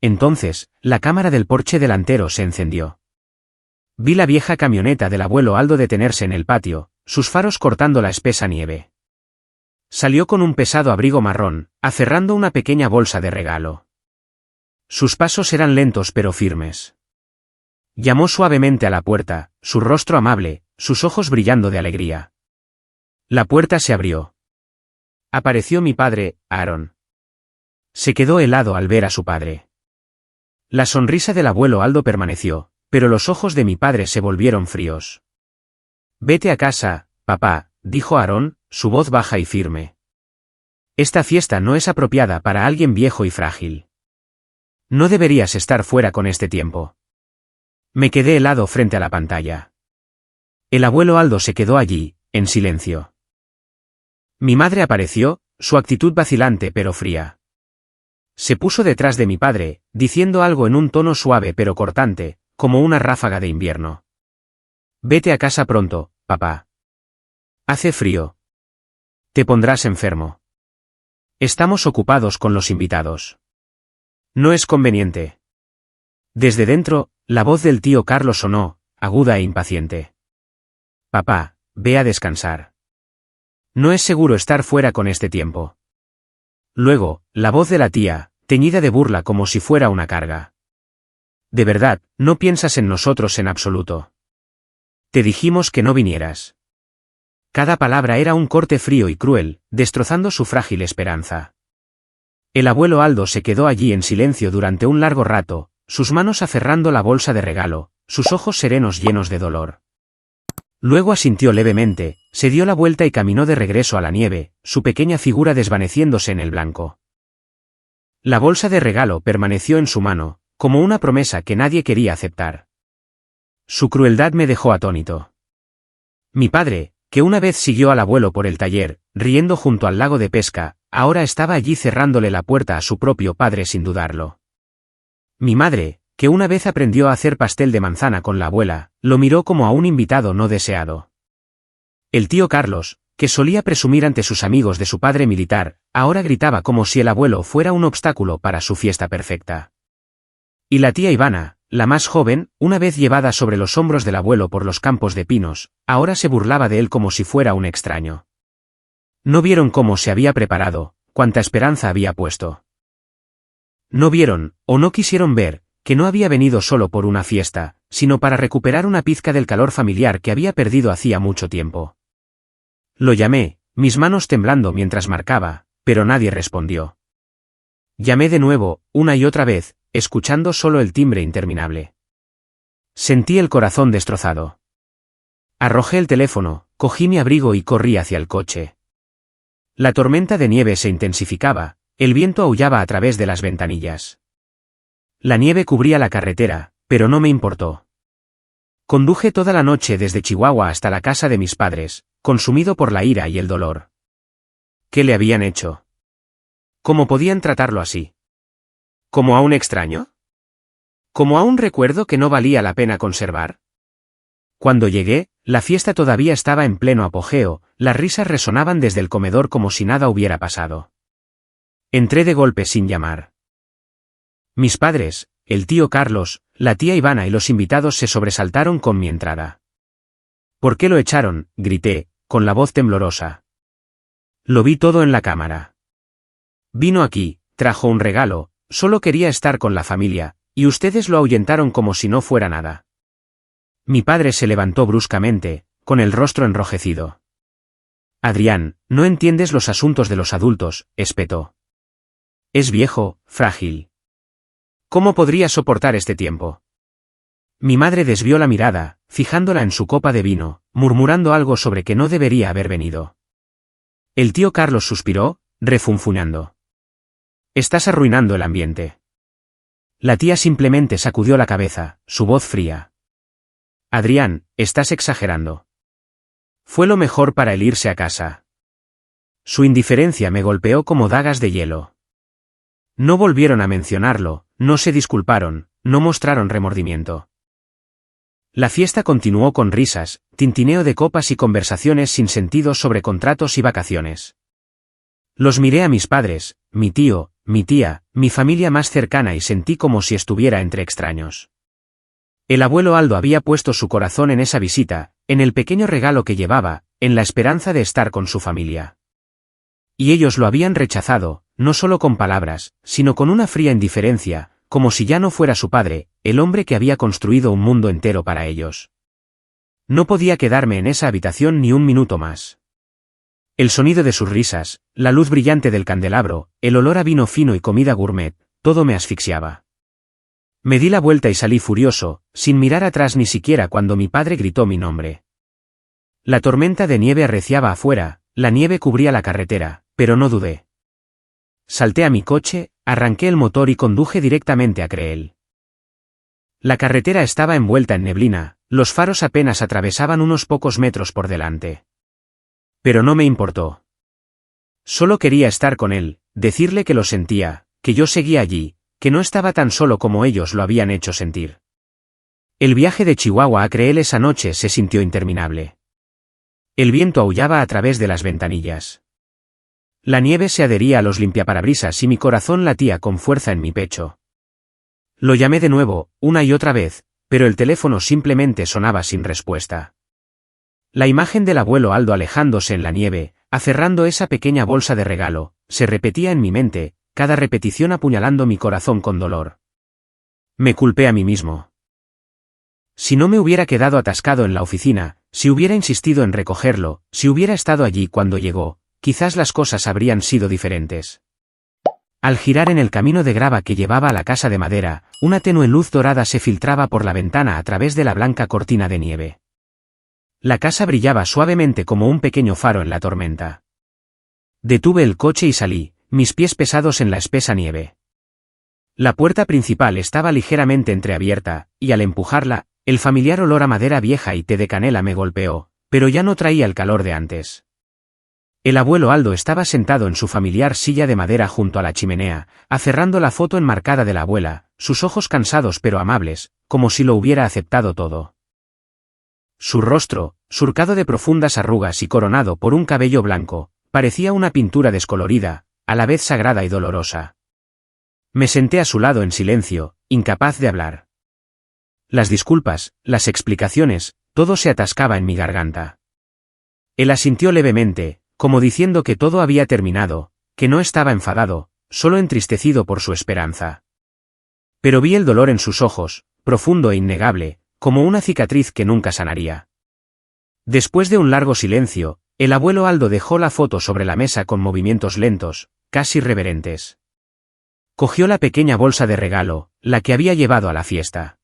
Entonces, la cámara del porche delantero se encendió. Vi la vieja camioneta del abuelo Aldo detenerse en el patio, sus faros cortando la espesa nieve. Salió con un pesado abrigo marrón, aferrando una pequeña bolsa de regalo. Sus pasos eran lentos pero firmes. Llamó suavemente a la puerta, su rostro amable, sus ojos brillando de alegría. La puerta se abrió. Apareció mi padre, Aarón. Se quedó helado al ver a su padre. La sonrisa del abuelo Aldo permaneció, pero los ojos de mi padre se volvieron fríos. Vete a casa, papá, dijo Aarón, su voz baja y firme. Esta fiesta no es apropiada para alguien viejo y frágil. No deberías estar fuera con este tiempo. Me quedé helado frente a la pantalla. El abuelo Aldo se quedó allí, en silencio. Mi madre apareció, su actitud vacilante pero fría. Se puso detrás de mi padre, diciendo algo en un tono suave pero cortante, como una ráfaga de invierno. Vete a casa pronto, papá. Hace frío. Te pondrás enfermo. Estamos ocupados con los invitados. No es conveniente. Desde dentro, la voz del tío Carlos sonó, aguda e impaciente. Papá, ve a descansar. No es seguro estar fuera con este tiempo. Luego, la voz de la tía, teñida de burla como si fuera una carga. De verdad, no piensas en nosotros en absoluto. Te dijimos que no vinieras. Cada palabra era un corte frío y cruel, destrozando su frágil esperanza. El abuelo Aldo se quedó allí en silencio durante un largo rato, sus manos aferrando la bolsa de regalo, sus ojos serenos llenos de dolor. Luego asintió levemente, se dio la vuelta y caminó de regreso a la nieve, su pequeña figura desvaneciéndose en el blanco. La bolsa de regalo permaneció en su mano, como una promesa que nadie quería aceptar. Su crueldad me dejó atónito. Mi padre, que una vez siguió al abuelo por el taller, riendo junto al lago de pesca, ahora estaba allí cerrándole la puerta a su propio padre sin dudarlo. Mi madre, que una vez aprendió a hacer pastel de manzana con la abuela, lo miró como a un invitado no deseado. El tío Carlos, que solía presumir ante sus amigos de su padre militar, ahora gritaba como si el abuelo fuera un obstáculo para su fiesta perfecta. Y la tía Ivana, la más joven, una vez llevada sobre los hombros del abuelo por los campos de pinos, ahora se burlaba de él como si fuera un extraño. No vieron cómo se había preparado, cuánta esperanza había puesto. No vieron, o no quisieron ver, que no había venido solo por una fiesta, sino para recuperar una pizca del calor familiar que había perdido hacía mucho tiempo. Lo llamé, mis manos temblando mientras marcaba, pero nadie respondió. Llamé de nuevo, una y otra vez, escuchando solo el timbre interminable. Sentí el corazón destrozado. Arrojé el teléfono, cogí mi abrigo y corrí hacia el coche. La tormenta de nieve se intensificaba, el viento aullaba a través de las ventanillas. La nieve cubría la carretera, pero no me importó. Conduje toda la noche desde Chihuahua hasta la casa de mis padres, consumido por la ira y el dolor. ¿Qué le habían hecho? ¿Cómo podían tratarlo así? ¿Como a un extraño? ¿Como a un recuerdo que no valía la pena conservar? Cuando llegué, la fiesta todavía estaba en pleno apogeo, las risas resonaban desde el comedor como si nada hubiera pasado. Entré de golpe sin llamar. Mis padres, el tío Carlos, la tía Ivana y los invitados se sobresaltaron con mi entrada. ¿Por qué lo echaron?, grité, con la voz temblorosa. Lo vi todo en la cámara. Vino aquí, trajo un regalo, solo quería estar con la familia, y ustedes lo ahuyentaron como si no fuera nada. Mi padre se levantó bruscamente, con el rostro enrojecido. Adrián, no entiendes los asuntos de los adultos, espetó. Es viejo, frágil. ¿Cómo podría soportar este tiempo? Mi madre desvió la mirada, fijándola en su copa de vino, murmurando algo sobre que no debería haber venido. El tío Carlos suspiró, refunfuñando. Estás arruinando el ambiente. La tía simplemente sacudió la cabeza, su voz fría. Adrián, estás exagerando. Fue lo mejor para él irse a casa. Su indiferencia me golpeó como dagas de hielo. No volvieron a mencionarlo, no se disculparon, no mostraron remordimiento. La fiesta continuó con risas, tintineo de copas y conversaciones sin sentido sobre contratos y vacaciones. Los miré a mis padres, mi tío, mi tía, mi familia más cercana y sentí como si estuviera entre extraños. El abuelo Aldo había puesto su corazón en esa visita, en el pequeño regalo que llevaba, en la esperanza de estar con su familia. Y ellos lo habían rechazado, no solo con palabras, sino con una fría indiferencia, como si ya no fuera su padre, el hombre que había construido un mundo entero para ellos. No podía quedarme en esa habitación ni un minuto más. El sonido de sus risas, la luz brillante del candelabro, el olor a vino fino y comida gourmet, todo me asfixiaba. Me di la vuelta y salí furioso, sin mirar atrás ni siquiera cuando mi padre gritó mi nombre. La tormenta de nieve arreciaba afuera, la nieve cubría la carretera, pero no dudé. Salté a mi coche, arranqué el motor y conduje directamente a Creel. La carretera estaba envuelta en neblina, los faros apenas atravesaban unos pocos metros por delante. Pero no me importó. Solo quería estar con él, decirle que lo sentía, que yo seguía allí, que no estaba tan solo como ellos lo habían hecho sentir. El viaje de Chihuahua a Creel esa noche se sintió interminable. El viento aullaba a través de las ventanillas. La nieve se adhería a los limpiaparabrisas y mi corazón latía con fuerza en mi pecho. Lo llamé de nuevo, una y otra vez, pero el teléfono simplemente sonaba sin respuesta. La imagen del abuelo Aldo alejándose en la nieve, aferrando esa pequeña bolsa de regalo, se repetía en mi mente, cada repetición apuñalando mi corazón con dolor. Me culpé a mí mismo. Si no me hubiera quedado atascado en la oficina, si hubiera insistido en recogerlo, si hubiera estado allí cuando llegó, quizás las cosas habrían sido diferentes. Al girar en el camino de grava que llevaba a la casa de madera, una tenue luz dorada se filtraba por la ventana a través de la blanca cortina de nieve. La casa brillaba suavemente como un pequeño faro en la tormenta. Detuve el coche y salí, mis pies pesados en la espesa nieve. La puerta principal estaba ligeramente entreabierta, y al empujarla, el familiar olor a madera vieja y té de canela me golpeó, pero ya no traía el calor de antes. El abuelo Aldo estaba sentado en su familiar silla de madera junto a la chimenea, aferrando la foto enmarcada de la abuela, sus ojos cansados pero amables, como si lo hubiera aceptado todo. Su rostro, surcado de profundas arrugas y coronado por un cabello blanco, parecía una pintura descolorida, a la vez sagrada y dolorosa. Me senté a su lado en silencio, incapaz de hablar. Las disculpas, las explicaciones, todo se atascaba en mi garganta. Él asintió levemente, como diciendo que todo había terminado, que no estaba enfadado, solo entristecido por su esperanza. Pero vi el dolor en sus ojos, profundo e innegable, como una cicatriz que nunca sanaría. Después de un largo silencio, el abuelo Aldo dejó la foto sobre la mesa con movimientos lentos, casi reverentes. Cogió la pequeña bolsa de regalo, la que había llevado a la fiesta.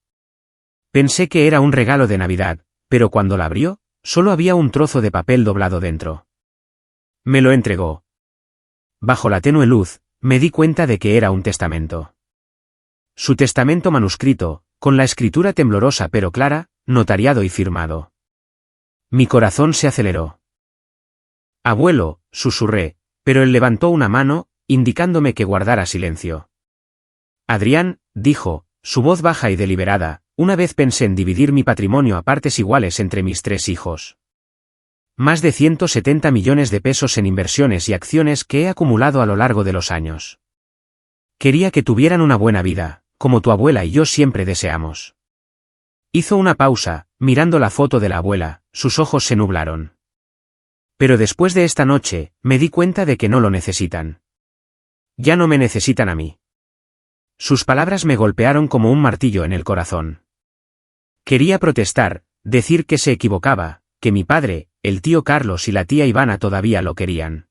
Pensé que era un regalo de Navidad, pero cuando la abrió, solo había un trozo de papel doblado dentro. Me lo entregó. Bajo la tenue luz, me di cuenta de que era un testamento. Su testamento manuscrito, con la escritura temblorosa pero clara, notariado y firmado. Mi corazón se aceleró. Abuelo, susurré, pero él levantó una mano, indicándome que guardara silencio. Adrián, dijo, su voz baja y deliberada, una vez pensé en dividir mi patrimonio a partes iguales entre mis 3 hijos. Más de 170 millones de pesos en inversiones y acciones que he acumulado a lo largo de los años. Quería que tuvieran una buena vida, como tu abuela y yo siempre deseamos. Hizo una pausa, mirando la foto de la abuela, sus ojos se nublaron. Pero después de esta noche, me di cuenta de que no lo necesitan. Ya no me necesitan a mí. Sus palabras me golpearon como un martillo en el corazón. Quería protestar, decir que se equivocaba, que mi padre, el tío Carlos y la tía Ivana todavía lo querían.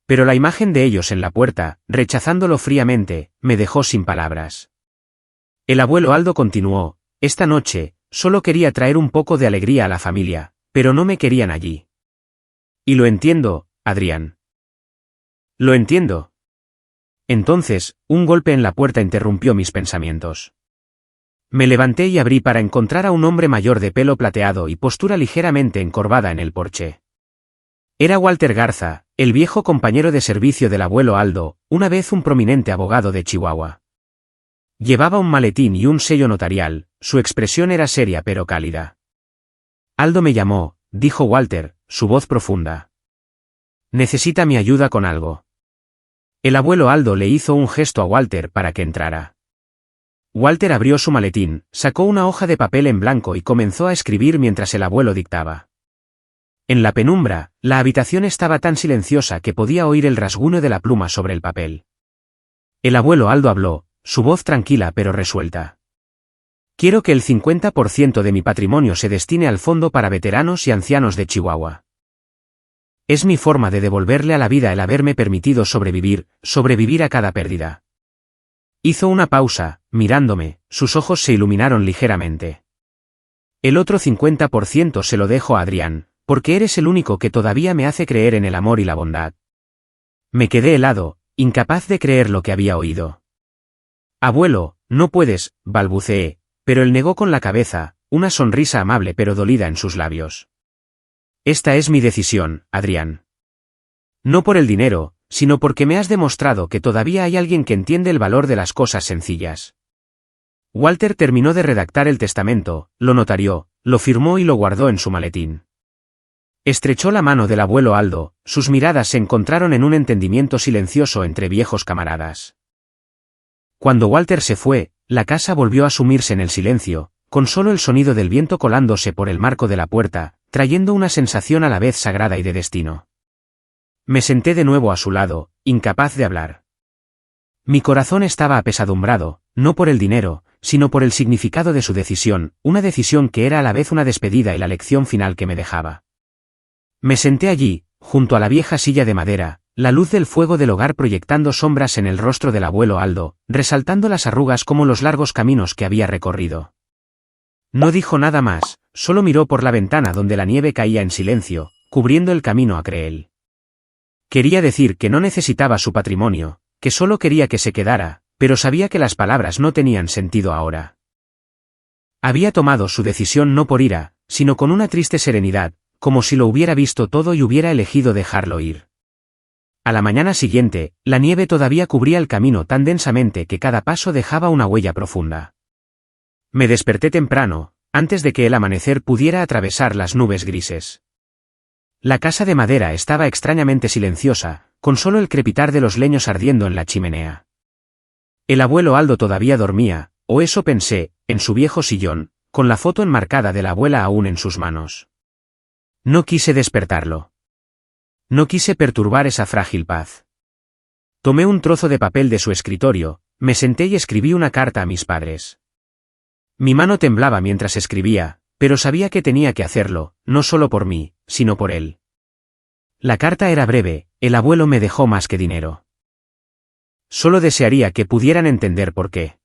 Pero la imagen de ellos en la puerta, rechazándolo fríamente, me dejó sin palabras. El abuelo Aldo continuó, esta noche, solo quería traer un poco de alegría a la familia, pero no me querían allí. Y lo entiendo, Adrián. Lo entiendo. Entonces, un golpe en la puerta interrumpió mis pensamientos. Me levanté y abrí para encontrar a un hombre mayor de pelo plateado y postura ligeramente encorvada en el porche. Era Walter Garza, el viejo compañero de servicio del abuelo Aldo, una vez un prominente abogado de Chihuahua. Llevaba un maletín y un sello notarial, su expresión era seria pero cálida. Aldo me llamó, dijo Walter, su voz profunda. Necesita mi ayuda con algo. El abuelo Aldo le hizo un gesto a Walter para que entrara. Walter abrió su maletín, sacó una hoja de papel en blanco y comenzó a escribir mientras el abuelo dictaba. En la penumbra, la habitación estaba tan silenciosa que podía oír el rasguño de la pluma sobre el papel. El abuelo Aldo habló, su voz tranquila pero resuelta. Quiero que el 50% de mi patrimonio se destine al fondo para veteranos y ancianos de Chihuahua. Es mi forma de devolverle a la vida el haberme permitido sobrevivir a cada pérdida. Hizo una pausa, mirándome, sus ojos se iluminaron ligeramente. El otro 50% se lo dejo a Adrián, porque eres el único que todavía me hace creer en el amor y la bondad. Me quedé helado, incapaz de creer lo que había oído. Abuelo, no puedes, balbuceé, pero él negó con la cabeza, una sonrisa amable pero dolida en sus labios. Esta es mi decisión, Adrián. No por el dinero, sino porque me has demostrado que todavía hay alguien que entiende el valor de las cosas sencillas. Walter terminó de redactar el testamento, lo notarió, lo firmó y lo guardó en su maletín. Estrechó la mano del abuelo Aldo, sus miradas se encontraron en un entendimiento silencioso entre viejos camaradas. Cuando Walter se fue, la casa volvió a sumirse en el silencio, con solo el sonido del viento colándose por el marco de la puerta, trayendo una sensación a la vez sagrada y de destino. Me senté de nuevo a su lado, incapaz de hablar. Mi corazón estaba apesadumbrado, no por el dinero, sino por el significado de su decisión, una decisión que era a la vez una despedida y la lección final que me dejaba. Me senté allí, junto a la vieja silla de madera, la luz del fuego del hogar proyectando sombras en el rostro del abuelo Aldo, resaltando las arrugas como los largos caminos que había recorrido. No dijo nada más, solo miró por la ventana donde la nieve caía en silencio, cubriendo el camino a Creel. Quería decir que no necesitaba su patrimonio, que solo quería que se quedara, pero sabía que las palabras no tenían sentido ahora. Había tomado su decisión no por ira, sino con una triste serenidad, como si lo hubiera visto todo y hubiera elegido dejarlo ir. A la mañana siguiente, la nieve todavía cubría el camino tan densamente que cada paso dejaba una huella profunda. Me desperté temprano, antes de que el amanecer pudiera atravesar las nubes grises. La casa de madera estaba extrañamente silenciosa, con solo el crepitar de los leños ardiendo en la chimenea. El abuelo Aldo todavía dormía, o eso pensé, en su viejo sillón, con la foto enmarcada de la abuela aún en sus manos. No quise despertarlo. No quise perturbar esa frágil paz. Tomé un trozo de papel de su escritorio, me senté y escribí una carta a mis padres. Mi mano temblaba mientras escribía, pero sabía que tenía que hacerlo, no solo por mí, sino por él. La carta era breve, el abuelo me dejó más que dinero. Solo desearía que pudieran entender por qué.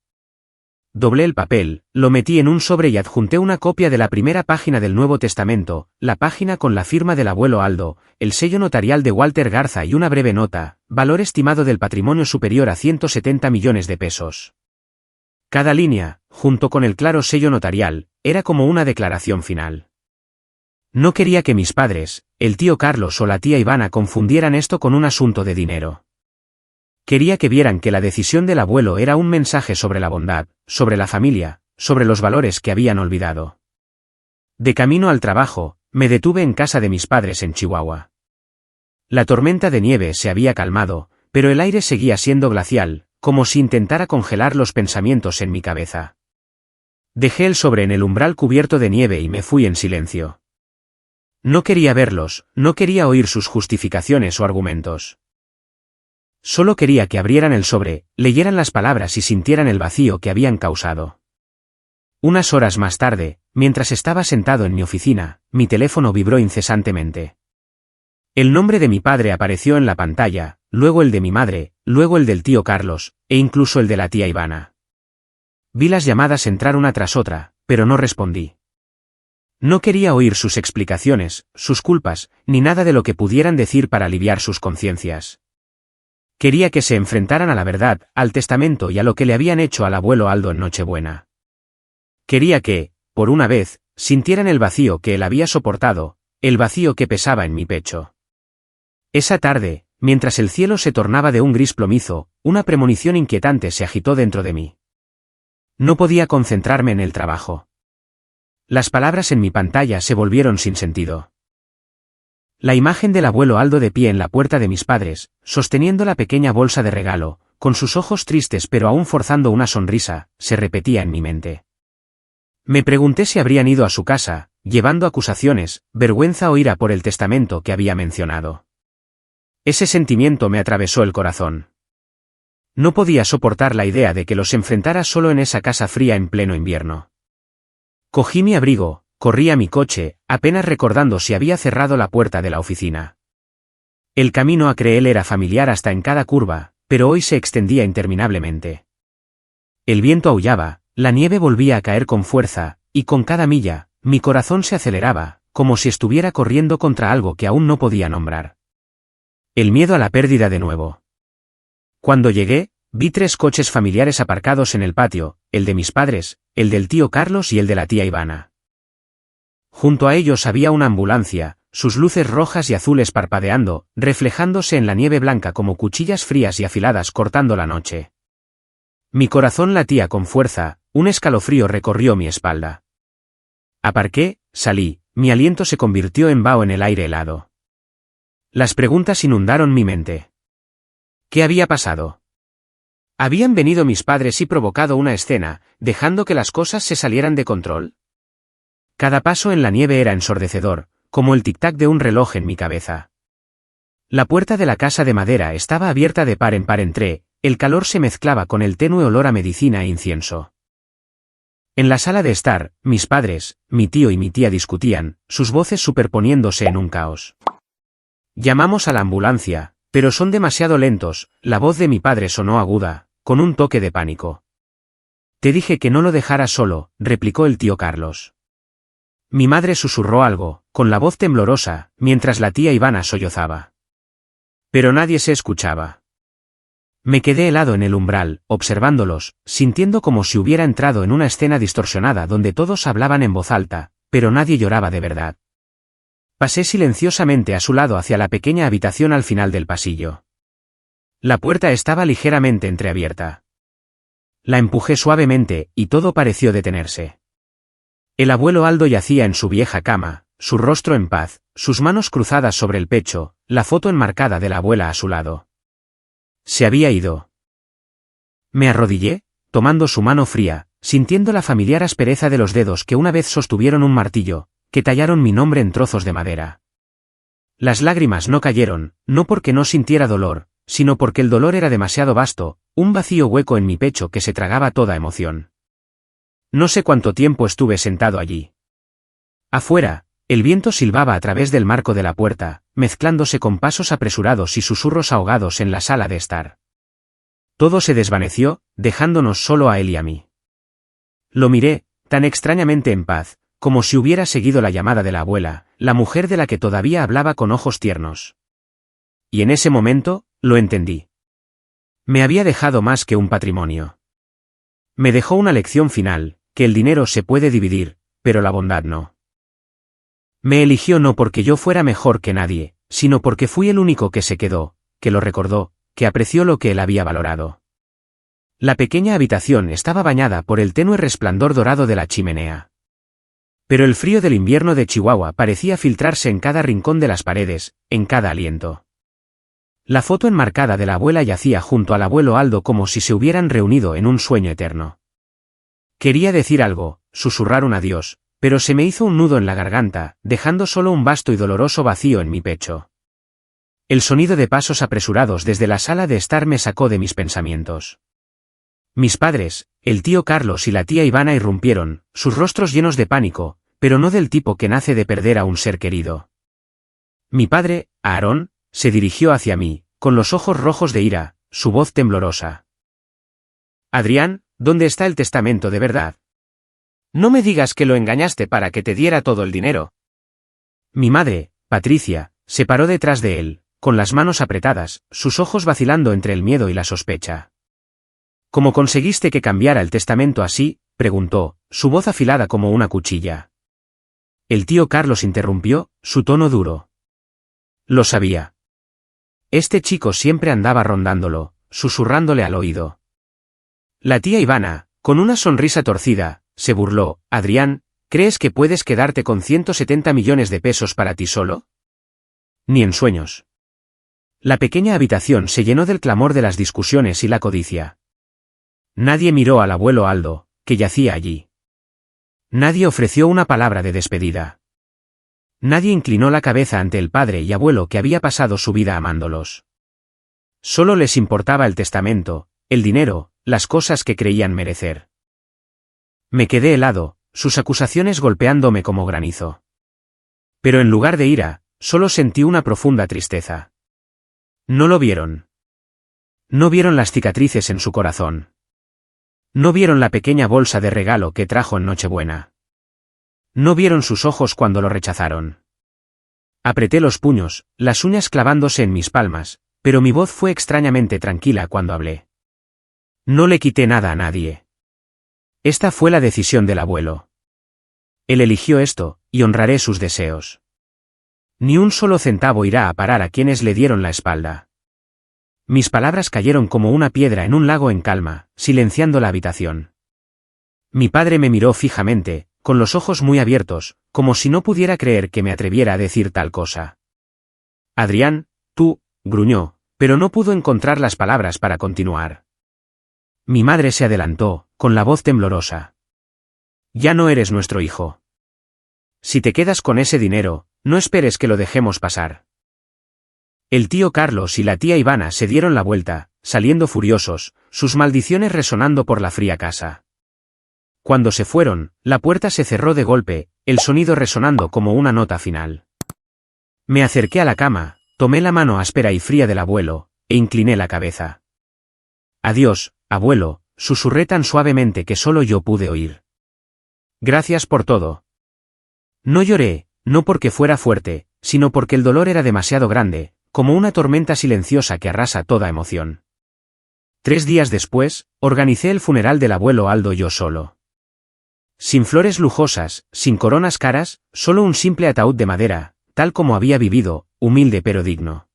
Doblé el papel, lo metí en un sobre y adjunté una copia de la primera página del Nuevo Testamento, la página con la firma del abuelo Aldo, el sello notarial de Walter Garza y una breve nota, valor estimado del patrimonio superior a 170 millones de pesos. Cada línea, junto con el claro sello notarial, era como una declaración final. No quería que mis padres, el tío Carlos o la tía Ivana confundieran esto con un asunto de dinero. Quería que vieran que la decisión del abuelo era un mensaje sobre la bondad, sobre la familia, sobre los valores que habían olvidado. De camino al trabajo, me detuve en casa de mis padres en Chihuahua. La tormenta de nieve se había calmado, pero el aire seguía siendo glacial, como si intentara congelar los pensamientos en mi cabeza. Dejé el sobre en el umbral cubierto de nieve y me fui en silencio. No quería verlos, no quería oír sus justificaciones o argumentos. Solo quería que abrieran el sobre, leyeran las palabras y sintieran el vacío que habían causado. Unas horas más tarde, mientras estaba sentado en mi oficina, mi teléfono vibró incesantemente. El nombre de mi padre apareció en la pantalla, luego el de mi madre, luego el del tío Carlos, e incluso el de la tía Ivana. Vi las llamadas entrar una tras otra, pero no respondí. No quería oír sus explicaciones, sus culpas, ni nada de lo que pudieran decir para aliviar sus conciencias. Quería que se enfrentaran a la verdad, al testamento y a lo que le habían hecho al abuelo Aldo en Nochebuena. Quería que, por una vez, sintieran el vacío que él había soportado, el vacío que pesaba en mi pecho. Esa tarde, mientras el cielo se tornaba de un gris plomizo, una premonición inquietante se agitó dentro de mí. No podía concentrarme en el trabajo. Las palabras en mi pantalla se volvieron sin sentido. La imagen del abuelo Aldo de pie en la puerta de mis padres, sosteniendo la pequeña bolsa de regalo, con sus ojos tristes pero aún forzando una sonrisa, se repetía en mi mente. Me pregunté si habrían ido a su casa, llevando acusaciones, vergüenza o ira por el testamento que había mencionado. Ese sentimiento me atravesó el corazón. No podía soportar la idea de que los enfrentara solo en esa casa fría en pleno invierno. Cogí mi abrigo, corrí a mi coche, apenas recordando si había cerrado la puerta de la oficina. El camino a Creel era familiar hasta en cada curva, pero hoy se extendía interminablemente. El viento aullaba, la nieve volvía a caer con fuerza, y con cada milla, mi corazón se aceleraba, como si estuviera corriendo contra algo que aún no podía nombrar. El miedo a la pérdida de nuevo. Cuando llegué, vi 3 coches familiares aparcados en el patio, el de mis padres, el del tío Carlos y el de la tía Ivana. Junto a ellos había una ambulancia, sus luces rojas y azules parpadeando, reflejándose en la nieve blanca como cuchillas frías y afiladas cortando la noche. Mi corazón latía con fuerza, un escalofrío recorrió mi espalda. Aparqué, salí, mi aliento se convirtió en vaho en el aire helado. Las preguntas inundaron mi mente. ¿Qué había pasado? ¿Habían venido mis padres y provocado una escena, dejando que las cosas se salieran de control? Cada paso en la nieve era ensordecedor, como el tic-tac de un reloj en mi cabeza. La puerta de la casa de madera estaba abierta de par en par. Entré, el calor se mezclaba con el tenue olor a medicina e incienso. En la sala de estar, mis padres, mi tío y mi tía discutían, sus voces superponiéndose en un caos. Llamamos a la ambulancia, pero son demasiado lentos. La voz de mi padre sonó aguda, con un toque de pánico. Te dije que no lo dejaras solo, replicó el tío Carlos. Mi madre susurró algo, con la voz temblorosa, mientras la tía Ivana sollozaba. Pero nadie se escuchaba. Me quedé helado en el umbral, observándolos, sintiendo como si hubiera entrado en una escena distorsionada donde todos hablaban en voz alta, pero nadie lloraba de verdad. Pasé silenciosamente a su lado hacia la pequeña habitación al final del pasillo. La puerta estaba ligeramente entreabierta. La empujé suavemente, y todo pareció detenerse. El abuelo Aldo yacía en su vieja cama, su rostro en paz, sus manos cruzadas sobre el pecho, la foto enmarcada de la abuela a su lado. Se había ido. Me arrodillé, tomando su mano fría, sintiendo la familiar aspereza de los dedos que una vez sostuvieron un martillo, que tallaron mi nombre en trozos de madera. Las lágrimas no cayeron, no porque no sintiera dolor, sino porque el dolor era demasiado vasto, un vacío hueco en mi pecho que se tragaba toda emoción. No sé cuánto tiempo estuve sentado allí. Afuera, el viento silbaba a través del marco de la puerta, mezclándose con pasos apresurados y susurros ahogados en la sala de estar. Todo se desvaneció, dejándonos solo a él y a mí. Lo miré, tan extrañamente en paz, como si hubiera seguido la llamada de la abuela, la mujer de la que todavía hablaba con ojos tiernos. Y en ese momento, lo entendí. Me había dejado más que un patrimonio. Me dejó una lección final, que el dinero se puede dividir, pero la bondad no. Me eligió no porque yo fuera mejor que nadie, sino porque fui el único que se quedó, que lo recordó, que apreció lo que él había valorado. La pequeña habitación estaba bañada por el tenue resplandor dorado de la chimenea. Pero el frío del invierno de Chihuahua parecía filtrarse en cada rincón de las paredes, en cada aliento. La foto enmarcada de la abuela yacía junto al abuelo Aldo como si se hubieran reunido en un sueño eterno. Quería decir algo, susurrar un adiós, pero se me hizo un nudo en la garganta, dejando solo un vasto y doloroso vacío en mi pecho. El sonido de pasos apresurados desde la sala de estar me sacó de mis pensamientos. Mis padres, el tío Carlos y la tía Ivana irrumpieron, sus rostros llenos de pánico, pero no del tipo que nace de perder a un ser querido. Mi padre, Aarón, se dirigió hacia mí, con los ojos rojos de ira, su voz temblorosa. Adrián, ¿dónde está el testamento de verdad? No me digas que lo engañaste para que te diera todo el dinero. Mi madre, Patricia, se paró detrás de él, con las manos apretadas, sus ojos vacilando entre el miedo y la sospecha. ¿Cómo conseguiste que cambiara el testamento así?, preguntó, su voz afilada como una cuchilla. El tío Carlos interrumpió, su tono duro. Lo sabía. Este chico siempre andaba rondándolo, susurrándole al oído. La tía Ivana, con una sonrisa torcida, se burló. Adrián, ¿crees que puedes quedarte con 170 millones de pesos para ti solo? Ni en sueños. La pequeña habitación se llenó del clamor de las discusiones y la codicia. Nadie miró al abuelo Aldo, que yacía allí. Nadie ofreció una palabra de despedida. Nadie inclinó la cabeza ante el padre y abuelo que había pasado su vida amándolos. Solo les importaba el testamento, el dinero, las cosas que creían merecer. Me quedé helado, sus acusaciones golpeándome como granizo. Pero en lugar de ira, solo sentí una profunda tristeza. No lo vieron. No vieron las cicatrices en su corazón. No vieron la pequeña bolsa de regalo que trajo en Nochebuena. No vieron sus ojos cuando lo rechazaron. Apreté los puños, las uñas clavándose en mis palmas, pero mi voz fue extrañamente tranquila cuando hablé. No le quité nada a nadie. Esta fue la decisión del abuelo. Él eligió esto, y honraré sus deseos. Ni un solo centavo irá a parar a quienes le dieron la espalda. Mis palabras cayeron como una piedra en un lago en calma, silenciando la habitación. Mi padre me miró fijamente, con los ojos muy abiertos, como si no pudiera creer que me atreviera a decir tal cosa. Adrián, tú, gruñó, pero no pudo encontrar las palabras para continuar. Mi madre se adelantó, con la voz temblorosa. Ya no eres nuestro hijo. Si te quedas con ese dinero, no esperes que lo dejemos pasar. El tío Carlos y la tía Ivana se dieron la vuelta, saliendo furiosos, sus maldiciones resonando por la fría casa. Cuando se fueron, la puerta se cerró de golpe, el sonido resonando como una nota final. Me acerqué a la cama, tomé la mano áspera y fría del abuelo, e incliné la cabeza. Adiós, abuelo, susurré tan suavemente que solo yo pude oír. Gracias por todo. No lloré, no porque fuera fuerte, sino porque el dolor era demasiado grande, como una tormenta silenciosa que arrasa toda emoción. 3 días después, organicé el funeral del abuelo Aldo yo solo. Sin flores lujosas, sin coronas caras, solo un simple ataúd de madera, tal como había vivido, humilde pero digno.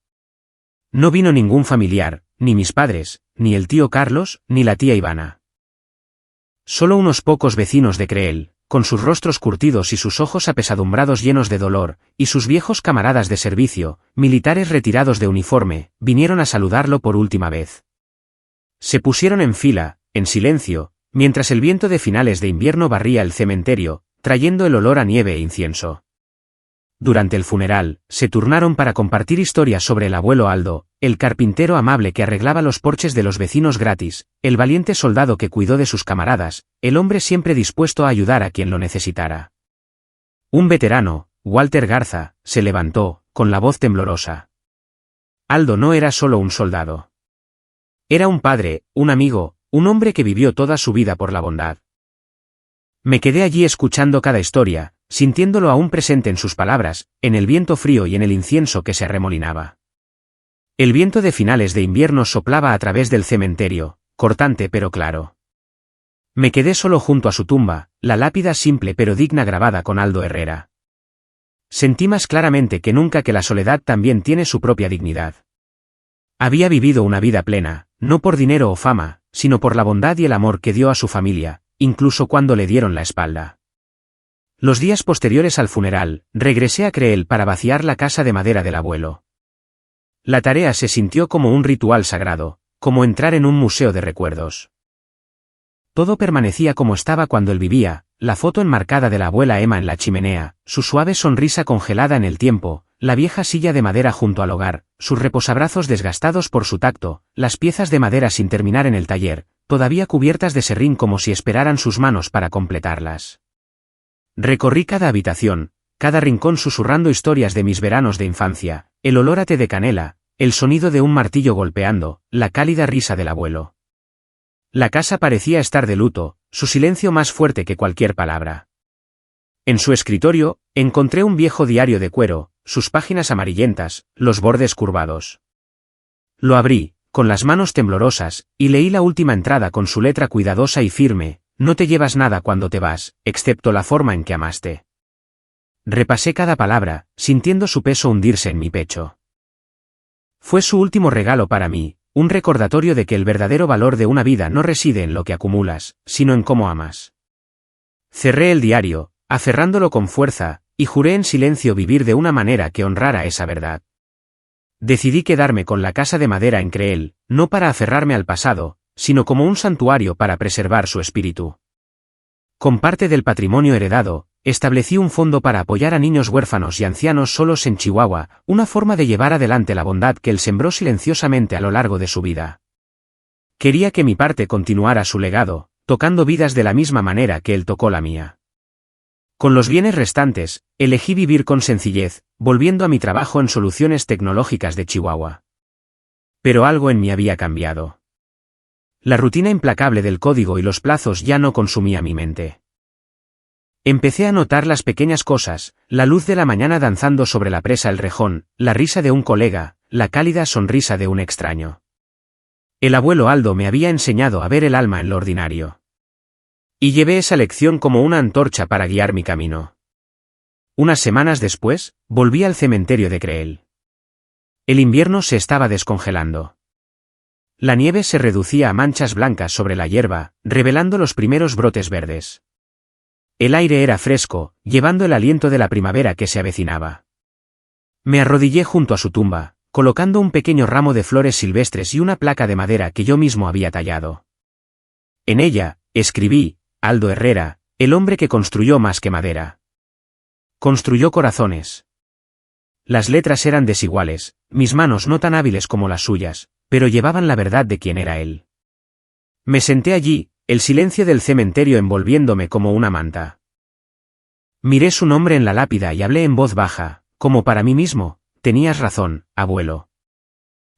No vino ningún familiar, ni mis padres, ni el tío Carlos, ni la tía Ivana. Solo unos pocos vecinos de Creel, con sus rostros curtidos y sus ojos apesadumbrados llenos de dolor, y sus viejos camaradas de servicio, militares retirados de uniforme, vinieron a saludarlo por última vez. Se pusieron en fila, en silencio, mientras el viento de finales de invierno barría el cementerio, trayendo el olor a nieve e incienso. Durante el funeral, se turnaron para compartir historias sobre el abuelo Aldo, el carpintero amable que arreglaba los porches de los vecinos gratis, el valiente soldado que cuidó de sus camaradas, el hombre siempre dispuesto a ayudar a quien lo necesitara. Un veterano, Walter Garza, se levantó, con la voz temblorosa. Aldo no era solo un soldado. Era un padre, un amigo, un hombre que vivió toda su vida por la bondad. Me quedé allí escuchando cada historia, sintiéndolo aún presente en sus palabras, en el viento frío y en el incienso que se arremolinaba. El viento de finales de invierno soplaba a través del cementerio, cortante pero claro. Me quedé solo junto a su tumba, la lápida simple pero digna grabada con Aldo Herrera. Sentí más claramente que nunca que la soledad también tiene su propia dignidad. Había vivido una vida plena, no por dinero o fama, sino por la bondad y el amor que dio a su familia, incluso cuando le dieron la espalda. Los días posteriores al funeral, regresé a Creel para vaciar la casa de madera del abuelo. La tarea se sintió como un ritual sagrado, como entrar en un museo de recuerdos. Todo permanecía como estaba cuando él vivía, la foto enmarcada de la abuela Emma en la chimenea, su suave sonrisa congelada en el tiempo, la vieja silla de madera junto al hogar, sus reposabrazos desgastados por su tacto, las piezas de madera sin terminar en el taller, todavía cubiertas de serrín como si esperaran sus manos para completarlas. Recorrí cada habitación, cada rincón susurrando historias de mis veranos de infancia, el olor a té de canela, el sonido de un martillo golpeando, la cálida risa del abuelo. La casa parecía estar de luto, su silencio más fuerte que cualquier palabra. En su escritorio, encontré un viejo diario de cuero, sus páginas amarillentas, los bordes curvados. Lo abrí, con las manos temblorosas, y leí la última entrada con su letra cuidadosa y firme: no te llevas nada cuando te vas, excepto la forma en que amaste. Repasé cada palabra, sintiendo su peso hundirse en mi pecho. Fue su último regalo para mí, un recordatorio de que el verdadero valor de una vida no reside en lo que acumulas, sino en cómo amas. Cerré el diario, aferrándolo con fuerza, y juré en silencio vivir de una manera que honrara esa verdad. Decidí quedarme con la casa de madera en Creel, no para aferrarme al pasado, sino como un santuario para preservar su espíritu. Con parte del patrimonio heredado, establecí un fondo para apoyar a niños huérfanos y ancianos solos en Chihuahua, una forma de llevar adelante la bondad que él sembró silenciosamente a lo largo de su vida. Quería que mi parte continuara su legado, tocando vidas de la misma manera que él tocó la mía. Con los bienes restantes, elegí vivir con sencillez, volviendo a mi trabajo en soluciones tecnológicas de Chihuahua. Pero algo en mí había cambiado. La rutina implacable del código y los plazos ya no consumía mi mente. Empecé a notar las pequeñas cosas, la luz de la mañana danzando sobre la presa El Rejón, la risa de un colega, la cálida sonrisa de un extraño. El abuelo Aldo me había enseñado a ver el alma en lo ordinario. Y llevé esa lección como una antorcha para guiar mi camino. Unas semanas después, volví al cementerio de Creel. El invierno se estaba descongelando. La nieve se reducía a manchas blancas sobre la hierba, revelando los primeros brotes verdes. El aire era fresco, llevando el aliento de la primavera que se avecinaba. Me arrodillé junto a su tumba, colocando un pequeño ramo de flores silvestres y una placa de madera que yo mismo había tallado. En ella, escribí: Aldo Herrera, el hombre que construyó más que madera. Construyó corazones. Las letras eran desiguales, mis manos no tan hábiles como las suyas, pero llevaban la verdad de quién era él. Me senté allí, el silencio del cementerio envolviéndome como una manta. Miré su nombre en la lápida y hablé en voz baja, como para mí mismo: tenías razón, abuelo.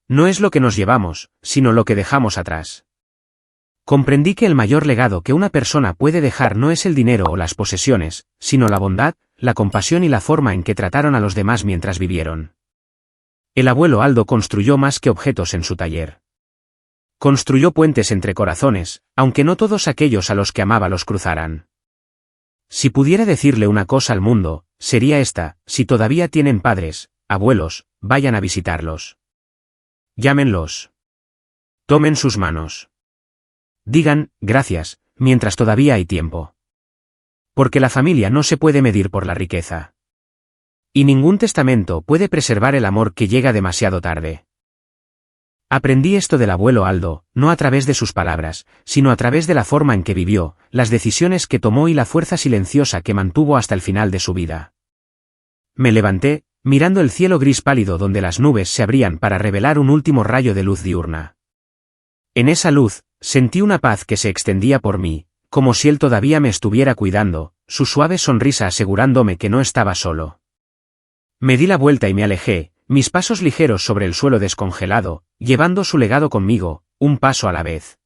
No es lo que nos llevamos, sino lo que dejamos atrás. Comprendí que el mayor legado que una persona puede dejar no es el dinero o las posesiones, sino la bondad, la compasión y la forma en que trataron a los demás mientras vivieron. El abuelo Aldo construyó más que objetos en su taller. Construyó puentes entre corazones, aunque no todos aquellos a los que amaba los cruzaran. Si pudiera decirle una cosa al mundo, sería esta: si todavía tienen padres, abuelos, vayan a visitarlos. Llámenlos. Tomen sus manos. Digan, gracias, mientras todavía hay tiempo. Porque la familia no se puede medir por la riqueza. Y ningún testamento puede preservar el amor que llega demasiado tarde. Aprendí esto del abuelo Aldo, no a través de sus palabras, sino a través de la forma en que vivió, las decisiones que tomó y la fuerza silenciosa que mantuvo hasta el final de su vida. Me levanté, mirando el cielo gris pálido donde las nubes se abrían para revelar un último rayo de luz diurna. En esa luz, sentí una paz que se extendía por mí, como si él todavía me estuviera cuidando, su suave sonrisa asegurándome que no estaba solo. Me di la vuelta y me alejé, mis pasos ligeros sobre el suelo descongelado, llevando su legado conmigo, un paso a la vez.